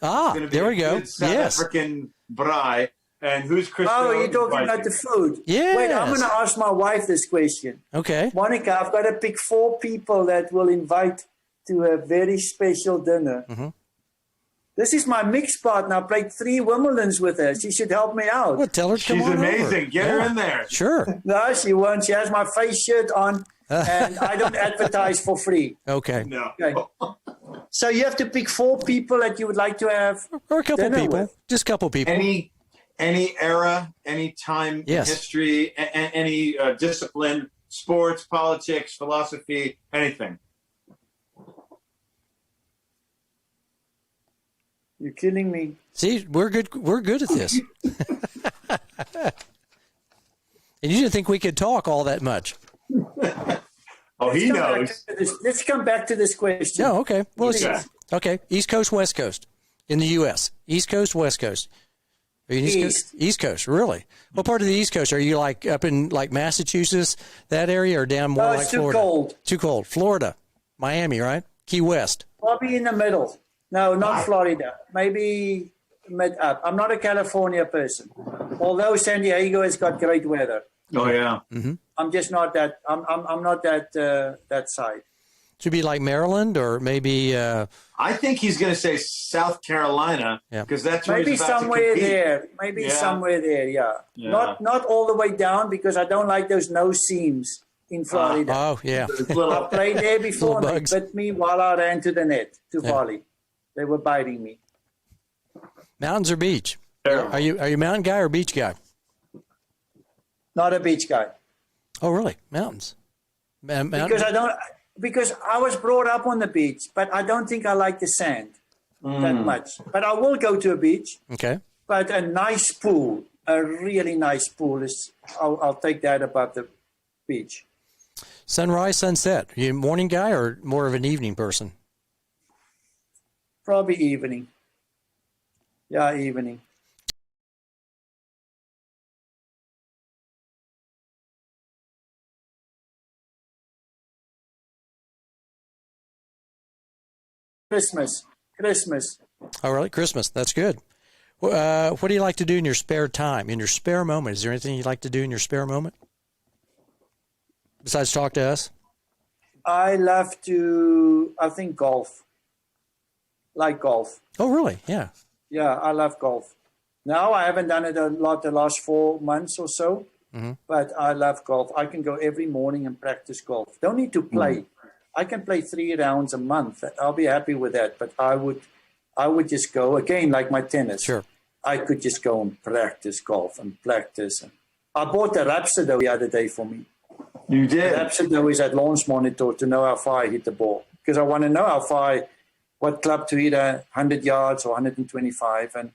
There we go. South African braai. And who's Christo? Oh, you're talking about the food. Yeah. Wait, I'm going to ask my wife this question. Okay. Monica, I've got to pick 4 people that will invite to a very special dinner. This is my mixed partner. I played 3 Wimbledons with her. She should help me out. Well, tell her to come on over. She's amazing. Get her in there. Sure. No, she won't. She has my face shirt on, and I don't advertise for free. Okay. No. Okay. So you have to pick 4 people that you would like to have or a couple dinner people. with. Just a couple people. Any era, any time in history, any discipline, sports, politics, philosophy, anything. You're kidding me. See, we're good at this. And you didn't think we could talk all that much. Oh, he knows. Let's come back to this question. No, okay. Well, okay. East Coast, West Coast in the U.S. East Coast, West Coast. East Coast, really? What part of the East Coast? Are you like up in like Massachusetts, that area, or down more like Florida? Too cold. Too cold. Florida, Miami, right? Key West. Probably in the middle. No, not Florida. Maybe mid up. I'm not a California person, although San Diego has got great weather. Oh yeah. I'm just not that. I'm not that side. Should be like Maryland or maybe. I think he's going to say South Carolina because that's where maybe he's about somewhere to compete. there. Maybe somewhere there. Yeah. Not all the way down because I don't like those no seams in Florida. Oh yeah. I played there before. And they bugs. bit me while I ran to the net to volley. They were biting me. Mountains or beach? Terrible. Are you a mountain guy or beach guy? Not a beach guy. Oh really? Mountains. Because I was brought up on the beach, but I don't think I like the sand that much. But I will go to a beach. Okay. But a nice pool, a really nice pool is. I'll take that above the beach. Sunrise, sunset. Are you a morning guy or more of an evening person? Probably evening. Yeah, evening. Christmas. Oh, really? Christmas. That's good. What do you like to do in your spare time, in your spare moment? Is there anything you like to do in your spare moment besides talk to us? I think golf. Like golf. Oh, really? Yeah. Yeah, I love golf. Now I haven't done it a lot the last 4 months or so, but I love golf. I can go every morning and practice golf. Don't need to play. I can play 3 rounds a month. I'll be happy with that. But I would just go again, like my tennis. Sure. I could just go and practice golf and practice. I bought the Rhapsody the other day for me. You did. The Rhapsody is at launch monitor to know how far I hit the ball because I want to know how far, what club to hit 100 yards or 125. And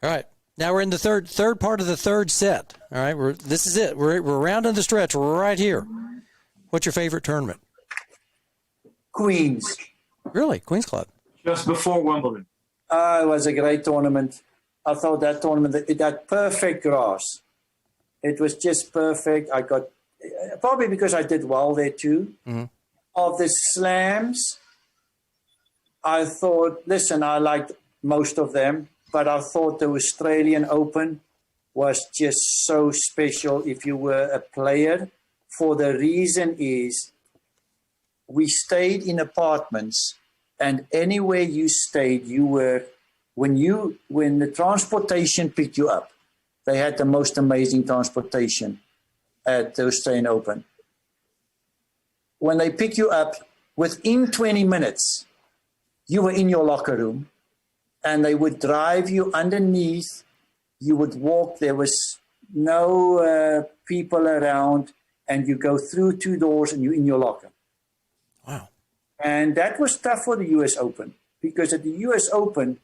All right. Now we're in the third part of the third set. All right. This is it. We're rounding the stretch right here. What's your favorite tournament? Queens. Really? Queens Club. Just before Wimbledon. It was a great tournament. I thought that tournament, it had perfect grass. It was just perfect. I got, probably because I did well there too. Of the slams, I thought, listen, I liked most of them, but I thought the Australian Open was just so special if you were a player. For the reason is we stayed in apartments, and anywhere you stayed, you were, when the transportation picked you up, they had the most amazing transportation at the Australian Open. When they pick you up, within 20 minutes, you were in your locker room, and they would drive you underneath. You would walk. There was no people around, and you go through 2 doors, and you're in your locker. Wow. And that was tough for the U.S. Open, because at the U.S. Open,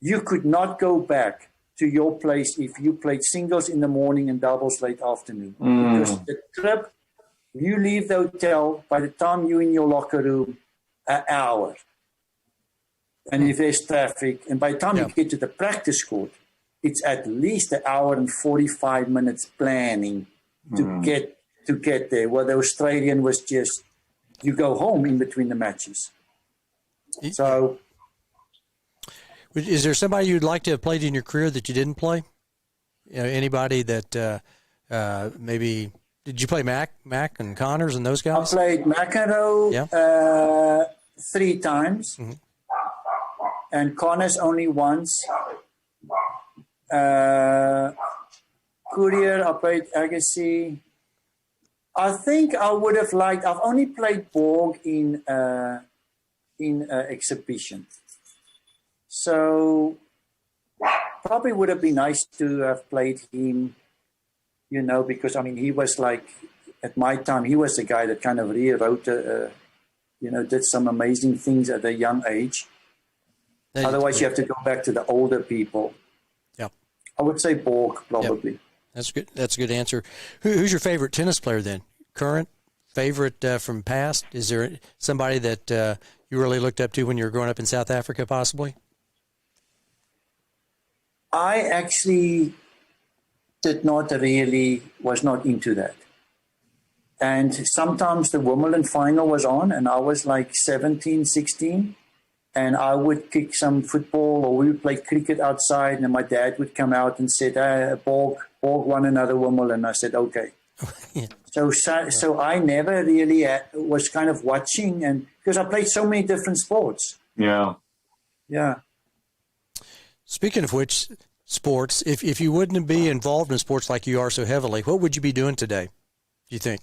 you could not go back to your place if you played singles in the morning and doubles late afternoon. Because the trip, you leave the hotel, by the time you're in your locker room, an hour. And if there's traffic, and by the time you get to the practice court, it's at least an hour and 45 minutes planning to get there. Where the Australian was just, you go home in between the matches. So, is there somebody you'd like to have played in your career that you didn't play? You know, anybody that maybe, did you play Mac and Connors and those guys? I played McEnroe 3 times, and Connors only once. Courier, I played Agassi. I think I would have liked, I've only played Borg in exhibition. So probably would have been nice to have played him, you know, because, I mean, he was like, at my time, he was the guy that kind of rewrote, did some amazing things at a young age. Otherwise, you have to go back to the older people. Yeah. I would say Borg, probably. Yep. That's good. That's a good answer. Who's your favorite tennis player then? Current, favorite from past? Is there somebody that you really looked up to when you were growing up in South Africa, possibly? I actually was not into that. And sometimes the Wimbledon final was on, and I was like 17, 16, and I would kick some football, or we would play cricket outside, and my dad would come out and said, Borg won another Wimbledon. I said, okay. So I never really was kind of watching, and because I played so many different sports. Yeah. Yeah. Speaking of which, sports, if you wouldn't be involved in sports like you are so heavily, what would you be doing today, do you think?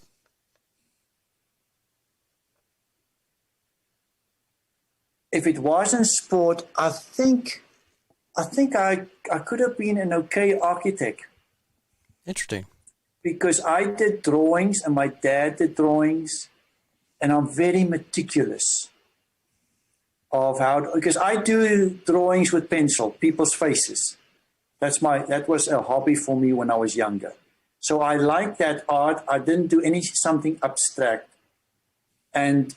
If it wasn't sport, I think I could have been an okay architect. Interesting. Because I did drawings and my dad did drawings, and I'm very meticulous of because I do drawings with pencil, people's faces. That was a hobby for me when I was younger. So I like that art. I didn't do something abstract. And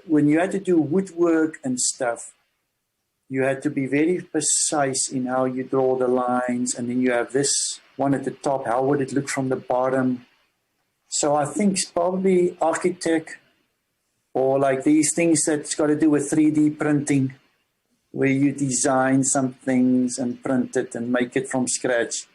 when you had to do woodwork and stuff, you had to be very precise in how you draw the lines, and then you have this one at the top. How would it look from the bottom? So I think it's probably architect, or like these things that's got to do with 3D printing, where you design some things and print it and make it from scratch.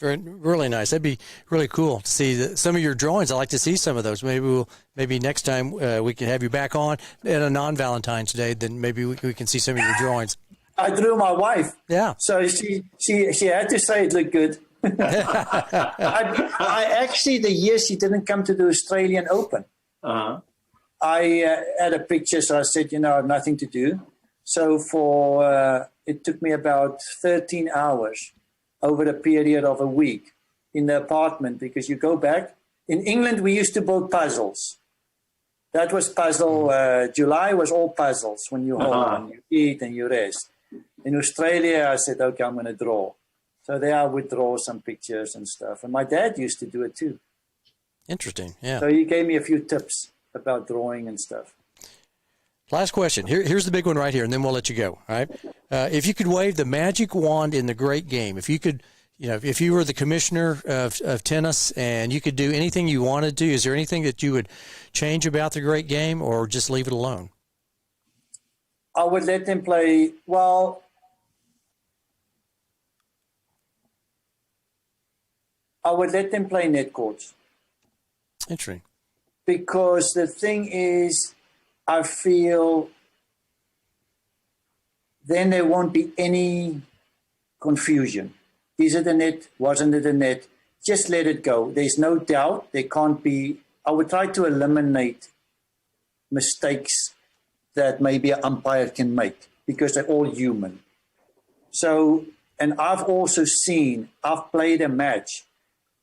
Really nice. That'd be really cool to see some of your drawings. I'd like to see some of those. Maybe next time we can have you back on at a non-Valentine's Day. Then maybe we can see some of your drawings. I drew my wife. Yeah. So she had to say it looked good. I actually, the year she didn't come to the Australian Open, I had a picture. So I said, I have nothing to do. So it took me about 13 hours over a period of a week in the apartment, because you go back. In England, we used to build puzzles. That was puzzle. July was all puzzles when you hold and you eat and you rest. In Australia, I said, okay, I'm going to draw. So there I would draw some pictures and stuff. And my dad used to do it too. Interesting, yeah. So he gave me a few tips about drawing and stuff. Last question. Here's the big one right here, and then we'll let you go. All right. If you could wave the magic wand in the great game, if you could, if you were the commissioner of tennis and you could do anything you wanted to, is there anything that you would change about the great game, or just leave it alone? I would let them play. Well, I would let them play net courts. Interesting. Because the thing is, I feel then there won't be any confusion. Is it a net? Wasn't it a net? Just let it go. There's no doubt. There can't be. I would try to eliminate mistakes that maybe an umpire can make, because they're all human. So, and I've also I've played a match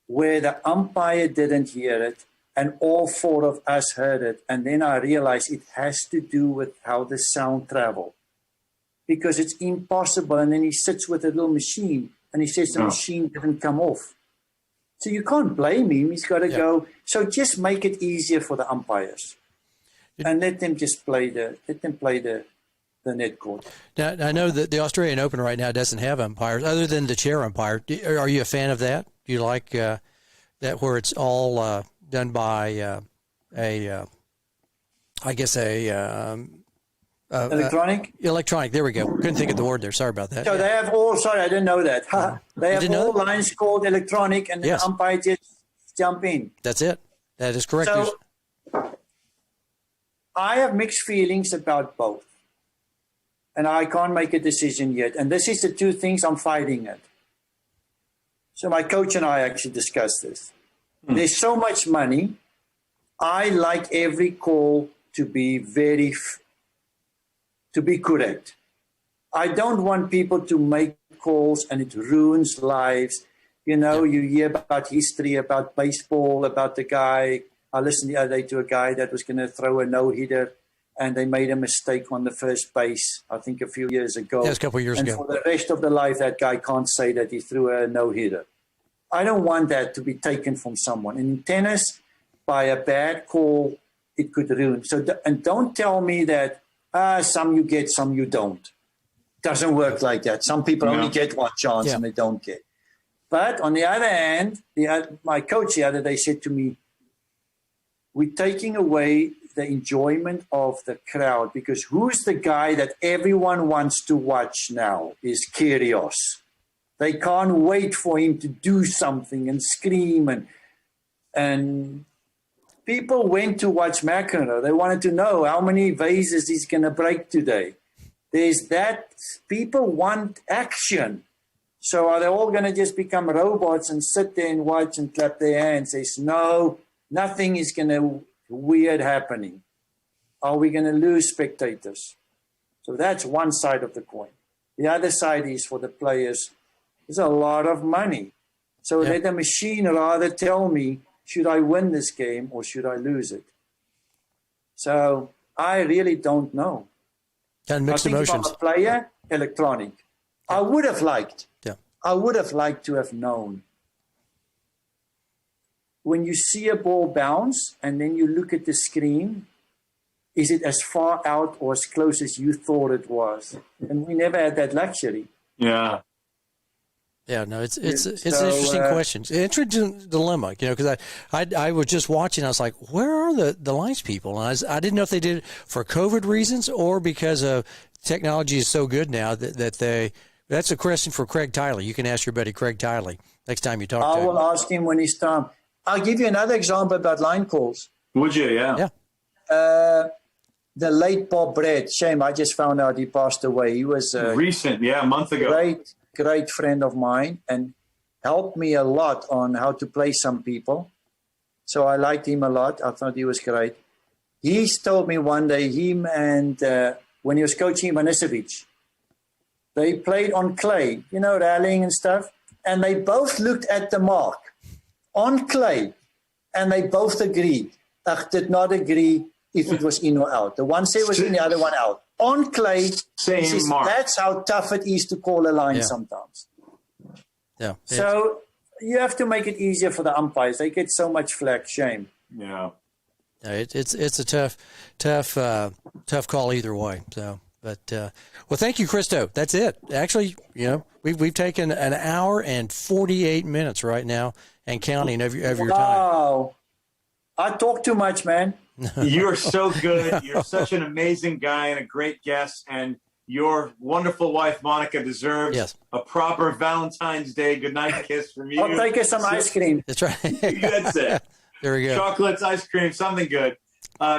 where the umpire didn't hear it, and all four of us heard it. And then I realized it has to do with how the sound traveled, because it's impossible. And then he sits with a little machine and he says the machine didn't come off. So you can't blame him. He's got to go. So just make it easier for the umpires and let them just play the net court. Now, I know that the Australian Open right now doesn't have umpires other than the chair umpire. Are you a fan of that? Do you like that, where it's all done by electronic? Electronic. There we go. Couldn't think of the word there. Sorry about that. So they have sorry, I didn't know that. They have all lines called electronic, and the umpire just jump in. That's it. That is correct. So I have mixed feelings about both, and I can't make a decision yet. And this is the two things I'm fighting at. So my coach and I actually discussed this. There's so much money. I like every call to be to be correct. I don't want people to make calls and it ruins lives. You hear about history, about baseball, about the guy. I listened the other day to a guy that was going to throw a no-hitter, and they made a mistake on the first base, I think a few years ago. Yes, a couple of years ago. And for the rest of the life, that guy can't say that he threw a no-hitter. I don't want that to be taken from someone. And in tennis, by a bad call, it could ruin. So, and don't tell me that some you get, some you don't. Doesn't work like that. Some people only get one chance and they don't get. But on the other hand, my coach the other day said to me, we're taking away the enjoyment of the crowd, because who's the guy that everyone wants to watch now is Kyrgios. They can't wait for him to do something and scream, and And people went to watch McEnroe. They wanted to know how many vases he's going to break today. There's that. People want action. So are they all going to just become robots and sit there and watch and clap their hands? There's no, nothing is going to weird happening. Are we going to lose spectators? So that's one side of the coin. The other side is for the players. There's a lot of money. So let the machine rather tell me, should I win this game or should I lose it? So I really don't know. Kind of mixed I think emotions. if I'm a player, electronic. I would have liked. Yeah. I would have liked to have known. When you see a ball bounce and then you look at the screen, is it as far out or as close as you thought it was? And we never had that luxury. Yeah. Yeah, no, it's an interesting question. It's an interesting dilemma, because I was just watching. I was like, where are the lines people? And I didn't know if they did it for COVID reasons or because technology is so good now that they. That's a question for Craig Tiley. You can ask your buddy Craig Tiley next time you talk to him. I will ask him when it's time. I'll give you another example about line calls. Would you? Yeah. Yeah. The late Bob Brett. Shame, I just found out he passed away. He was Recent, a month ago. Great friend of mine and helped me a lot on how to play some people. So I liked him a lot. I thought he was great. He told me one day, him and when he was coaching Ivanisevic, they played on clay, rallying and stuff, and they both looked at the mark on clay, and they both agreed. Did not agree if it was in or out. The one said was in, the other one out. On clay, Same mark. That's how tough it is to call a line sometimes. Yeah. So you have to make it easier for the umpires. They get so much flack. Shame. Yeah. It's a tough call either way. So, but well, thank you, Christo. That's it. Actually, we've taken an hour and 48 minutes right now and counting of your time. Wow. I talk too much, man. You're so good. You're such an amazing guy and a great guest. And your wonderful wife, Monica, deserves a proper Valentine's Day goodnight kiss from you. I'll take her some ice cream. That's right. That's it. There we go. Chocolates, ice cream, something good.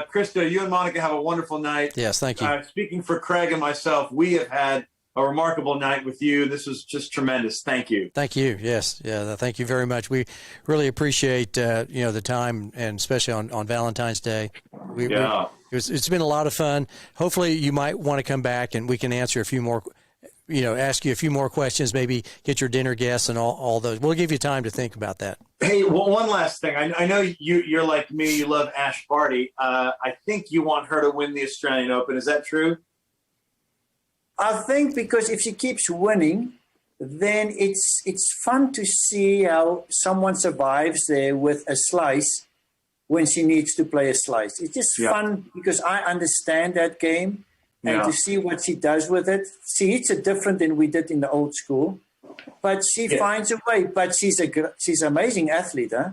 Christo, you and Monica have a wonderful night. Yes, thank you. Speaking for Craig and myself, we have had a remarkable night with you. This was just tremendous. Thank you. Thank you. Yes. Yeah. Thank you very much. We really appreciate, the time, and especially on Valentine's Day. It's been a lot of fun. Hopefully you might want to come back and we can answer a few more, ask you a few more questions, maybe get your dinner guests and all those. We'll give you time to think about that. Hey, one last thing. I know you're like me. You love Ash Barty. I think you want her to win the Australian Open. Is that true? I think because if she keeps winning, then it's fun to see how someone survives there with a slice when she needs to play a slice. It's just fun because I understand that game and to see what she does with it. See, it's different than we did in the old school, but she finds a way. But she's an amazing athlete, huh?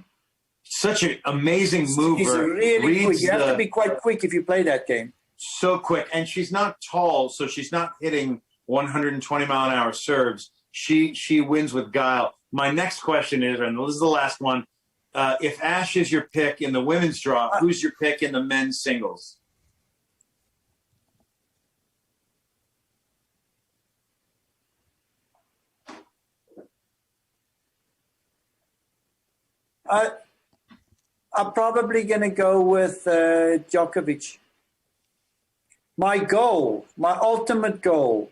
Such an amazing mover. She's really quick. You have to be quite quick if you play that game. So quick. And she's not tall, so she's not hitting 120-mile-an-hour serves. She wins with guile. My next question is, and this is the last one, if Ash is your pick in the women's draw, who's your pick in the men's singles? I'm probably going to go with Djokovic. My ultimate goal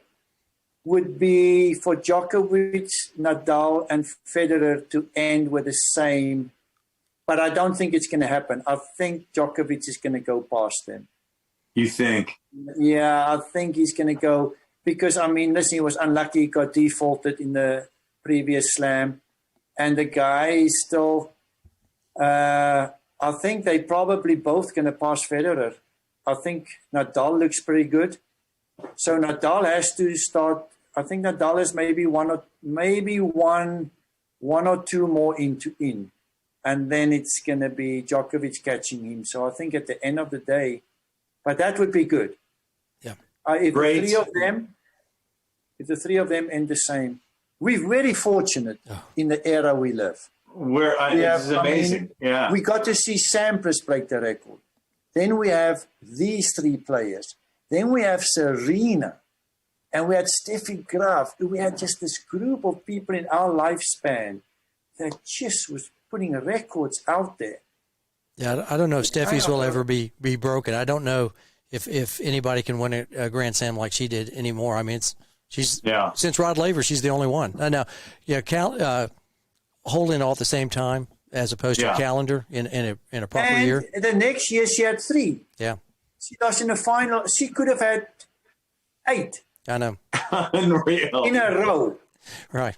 would be for Djokovic, Nadal, and Federer to end with the same. But I don't think it's going to happen. I think Djokovic is going to go past them. You think? Yeah, I think he's going to go. Because, listen, he was unlucky. He got defaulted in the previous slam. And the guy is still... I think they probably both going to pass Federer. I think Nadal looks pretty good. So Nadal has to start. I think Nadal has maybe one or two more in. And then it's going to be Djokovic catching him. So I think at the end of the day, but that would be good. Yeah. If the three of them end the same, we're very fortunate in the era we live. This is amazing. Yeah. We got to see Sampras break the record. Then we have these three players. Then we have Serena. And we had Steffi Graf. We had just this group of people in our lifespan that just was putting records out there. Yeah, I don't know if Steffi's will ever be broken. I don't know if anybody can win a Grand Slam like she did anymore. I mean, she's since Rod Laver, she's the only one. Now, holding all at the same time as opposed to a calendar in a proper year. The next year she had 3. Yeah, she lost in the final. She could have had 8. I know. Unreal. In a row. Right.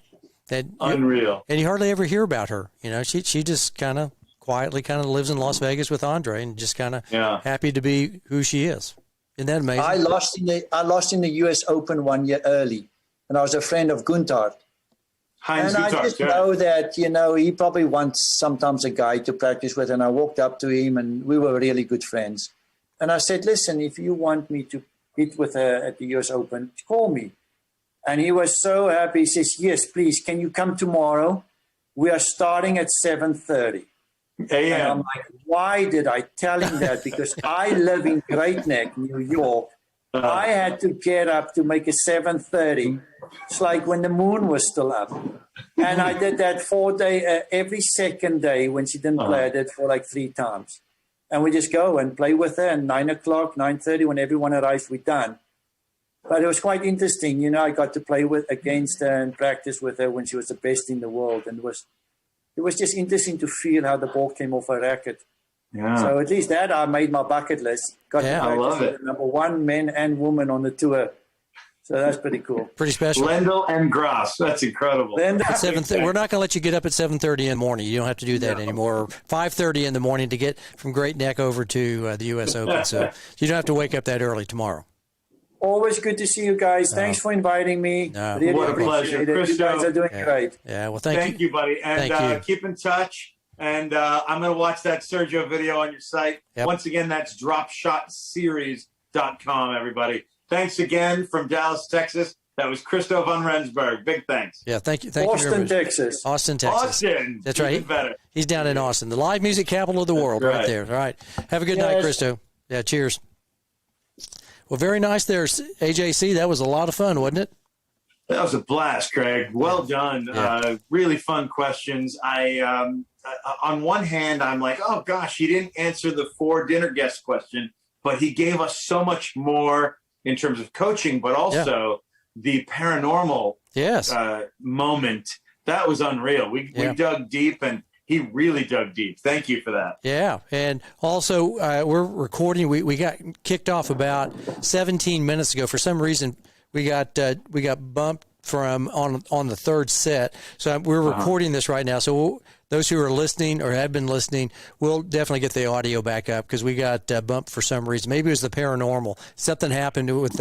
Unreal. And you hardly ever hear about her. You know, she just kind of quietly lives in Las Vegas with Andre and just kind of happy to be who she is. Isn't that amazing? I lost in the U.S. Open 1 year early, and I was a friend of Gunther. Heinz and Gunther, I just know that, he probably wants sometimes a guy to practice with, and I walked up to him, and we were really good friends. And I said, listen, if you want me to hit with her at the U.S. Open, call me. And he was so happy. He says, yes, please, can you come tomorrow? We are starting at 7:30. And I'm like, why did I tell him that? Because I live in Great Neck, New York. I had to get up to make it 7:30. It's like when the moon was still up. And I did that 4 day, every second day when she didn't play. I did for like 3 times. And we just go and play with her. And 9 o'clock, 9:30, when everyone arrives, we're done. But it was quite interesting. I got to play against her and practice with her when she was the best in the world. And it was just interesting to feel how the ball came off her racket. Yeah. So at least that I made my bucket list. Got to practice with the number 1 men and women on the tour. So that's pretty cool. Pretty special. Lendl and Grass. That's incredible. At 7:30, we're not going to let you get up at 7:30 in the morning. You don't have to do that anymore. 5:30 in the morning to get from Great Neck over to the U.S. Open. So you don't have to wake up that early tomorrow. Always good to see you guys. Thanks for inviting me. Really what a pleasure. Christo, you guys are doing great. Yeah, well, thank you. You, buddy. And keep in touch. And I'm going to watch that Sergio video on your site. Yep. Once again, that's dropshotseries.com, everybody. Thanks again from Dallas, Texas. That was Christo Van Rensberg. Big thanks. Yeah, thank you. Austin, Texas. Austin, Texas. Austin. That's right. He's down in Austin, the live music capital of the world, right there. All right. Have a good night, Christo. Yeah, cheers. Well, very nice there, AJC. That was a lot of fun, wasn't it? That was a blast, Craig. Well done. Yeah. Really fun questions. On one hand, I'm like, oh, gosh, he didn't answer the 4 dinner guest question, but he gave us so much more in terms of coaching, but also the paranormal moment. That was unreal. We dug deep, and he really dug deep. Thank you for that. Yeah, and also we're recording. We got kicked off about 17 minutes ago. For some reason, we got bumped from on the 3rd set. So we're recording this right now. So those who are listening or have been listening, we'll definitely get the audio back up because we got bumped for some reason. Maybe it was the paranormal. Something happened with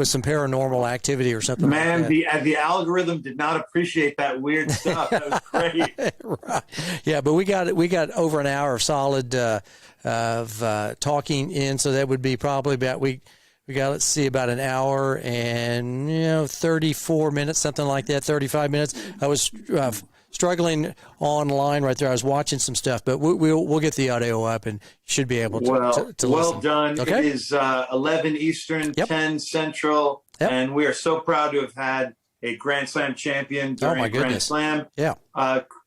some paranormal activity or something. Man, like that. The algorithm did not appreciate that weird stuff. That was great. Right. Yeah, but we got over an hour of solid of talking in. So that would be probably about we got, let's see, about an hour and 34 minutes, something like that, 35 minutes. I was struggling online right there. I was watching some stuff, but we'll get the audio up and should be able to listen. Well done. Okay? It is 11 Eastern, 10 Central, and we are so proud to have had a Grand Slam champion during Grand Slam. Yeah.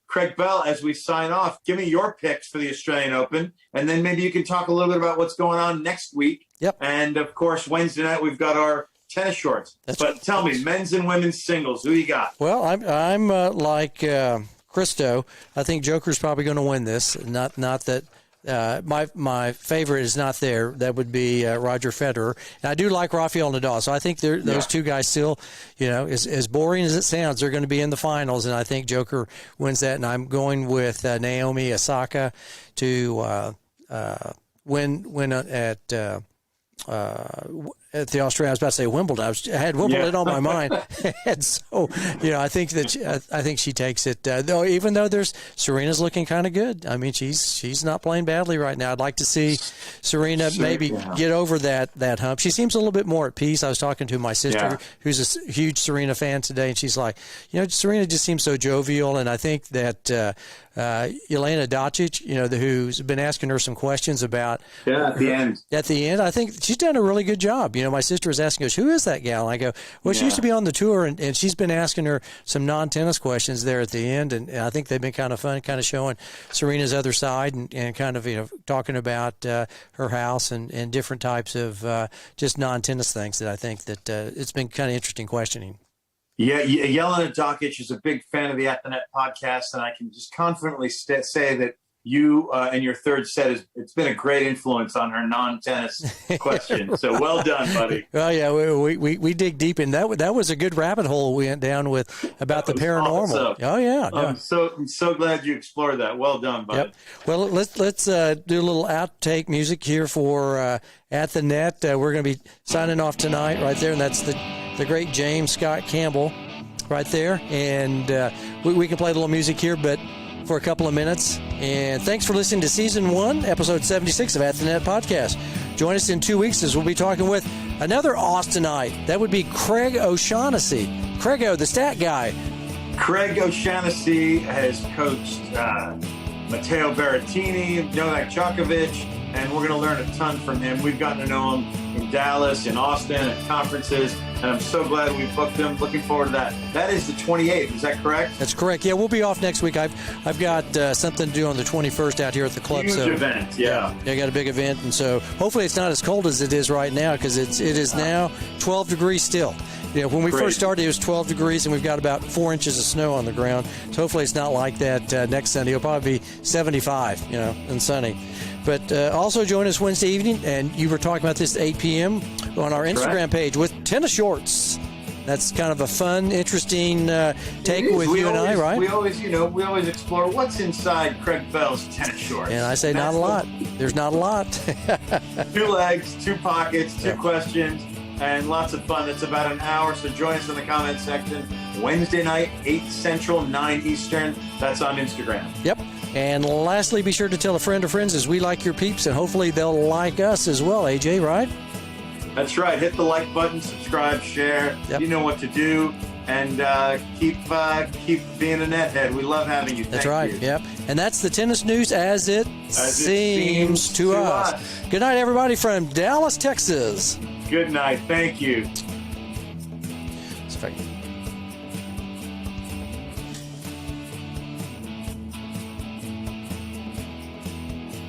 Craig Bell, as we sign off, give me your picks for the Australian Open, and then maybe you can talk a little bit about what's going on next week. Yep. And, of course, Wednesday night we've got our tennis shorts. Tell me, men's and women's singles, who you got? Well, I'm like Christo. I think Joker's probably going to win this. Not that my favorite is not there. That would be Roger Federer. And I do like Rafael Nadal. So I think those two guys still, as boring as it sounds, they're going to be in the finals. And I think Joker wins that. And I'm going with Naomi Osaka to win at the Australian. I was about to say Wimbledon. I had Wimbledon on my mind, and so I think she takes it. Though even though Serena's looking kind of good. I mean, she's not playing badly right now. I'd like to see Serena maybe get over that hump. She seems a little bit more at peace. I was talking to my sister, who's a huge Serena fan today, and she's like, Serena just seems so jovial, and I think that Jelena Doncic, who's been asking her some questions about at the end, I think she's done a really good job. My sister was asking us, who is that gal? And I go, well, she used to be on the tour, and she's been asking her some non-tennis questions there at the end, and I think they've been kind of fun, kind of showing Serena's other side and kind of talking about her house and different types of just non-tennis things that I think that it's been kind of interesting questioning. Yeah, Jelena Doncic is a big fan of the At the Net podcast, and I can just confidently say that you and your third set it's been a great influence on her non-tennis question. So well done, buddy. Well, yeah, we dig deep in that. That was a good rabbit hole we went down with about the paranormal. Awesome. Oh yeah, I'm so glad you explored that. Well done, buddy. Yep. Well, let's do a little outtake music here for At the Net. We're going to be signing off tonight right there, and that's the great James Scott Campbell right there. And we can play a little music here, but for a couple of minutes. And thanks for listening to Season 1, Episode 76 of At the Net Podcast. Join us in 2 weeks as we'll be talking with another Austinite. That would be Craig O'Shaughnessy. Craigo, the stat guy. Craig O'Shaughnessy has coached Matteo Berrettini, Novak Djokovic, and we're going to learn a ton from him. We've gotten to know him in Dallas, in Austin, at conferences, and I'm so glad we booked him. Looking forward to that. That is the 28th. Is that correct? That's correct. Yeah, we'll be off next week. I've got something to do on the 21st out here at the club. Huge event, yeah. I got a big event, and so hopefully it's not as cold as it is right now, because it is now 12 degrees still. When we first started, it was 12 degrees, and we've got about 4 inches of snow on the ground. So hopefully it's not like that next Sunday. It'll probably be 75, and sunny. But also join us Wednesday evening, and you were talking about this at 8 p.m. on our Instagram page with tennis shorts. That's kind of a fun, interesting take with you and I, right? We always explore what's inside Craig Bell's tennis shorts. And I say not a lot. There's not a lot. 2 legs, 2 pockets, 2 questions, and lots of fun. It's about an hour, so join us in the comment section. Wednesday night, 8 Central, 9 Eastern. That's on Instagram. Yep. And lastly, be sure to tell a friend of friends as we like your peeps, and hopefully they'll like us as well, AJ, right? That's right. Hit the like button, subscribe, share. Yep. You know what to do. And keep being a nethead. We love having you. That's right. You. Yep. And that's the tennis news as it seems to us. Good night, everybody from Dallas, Texas. Good night. Thank you.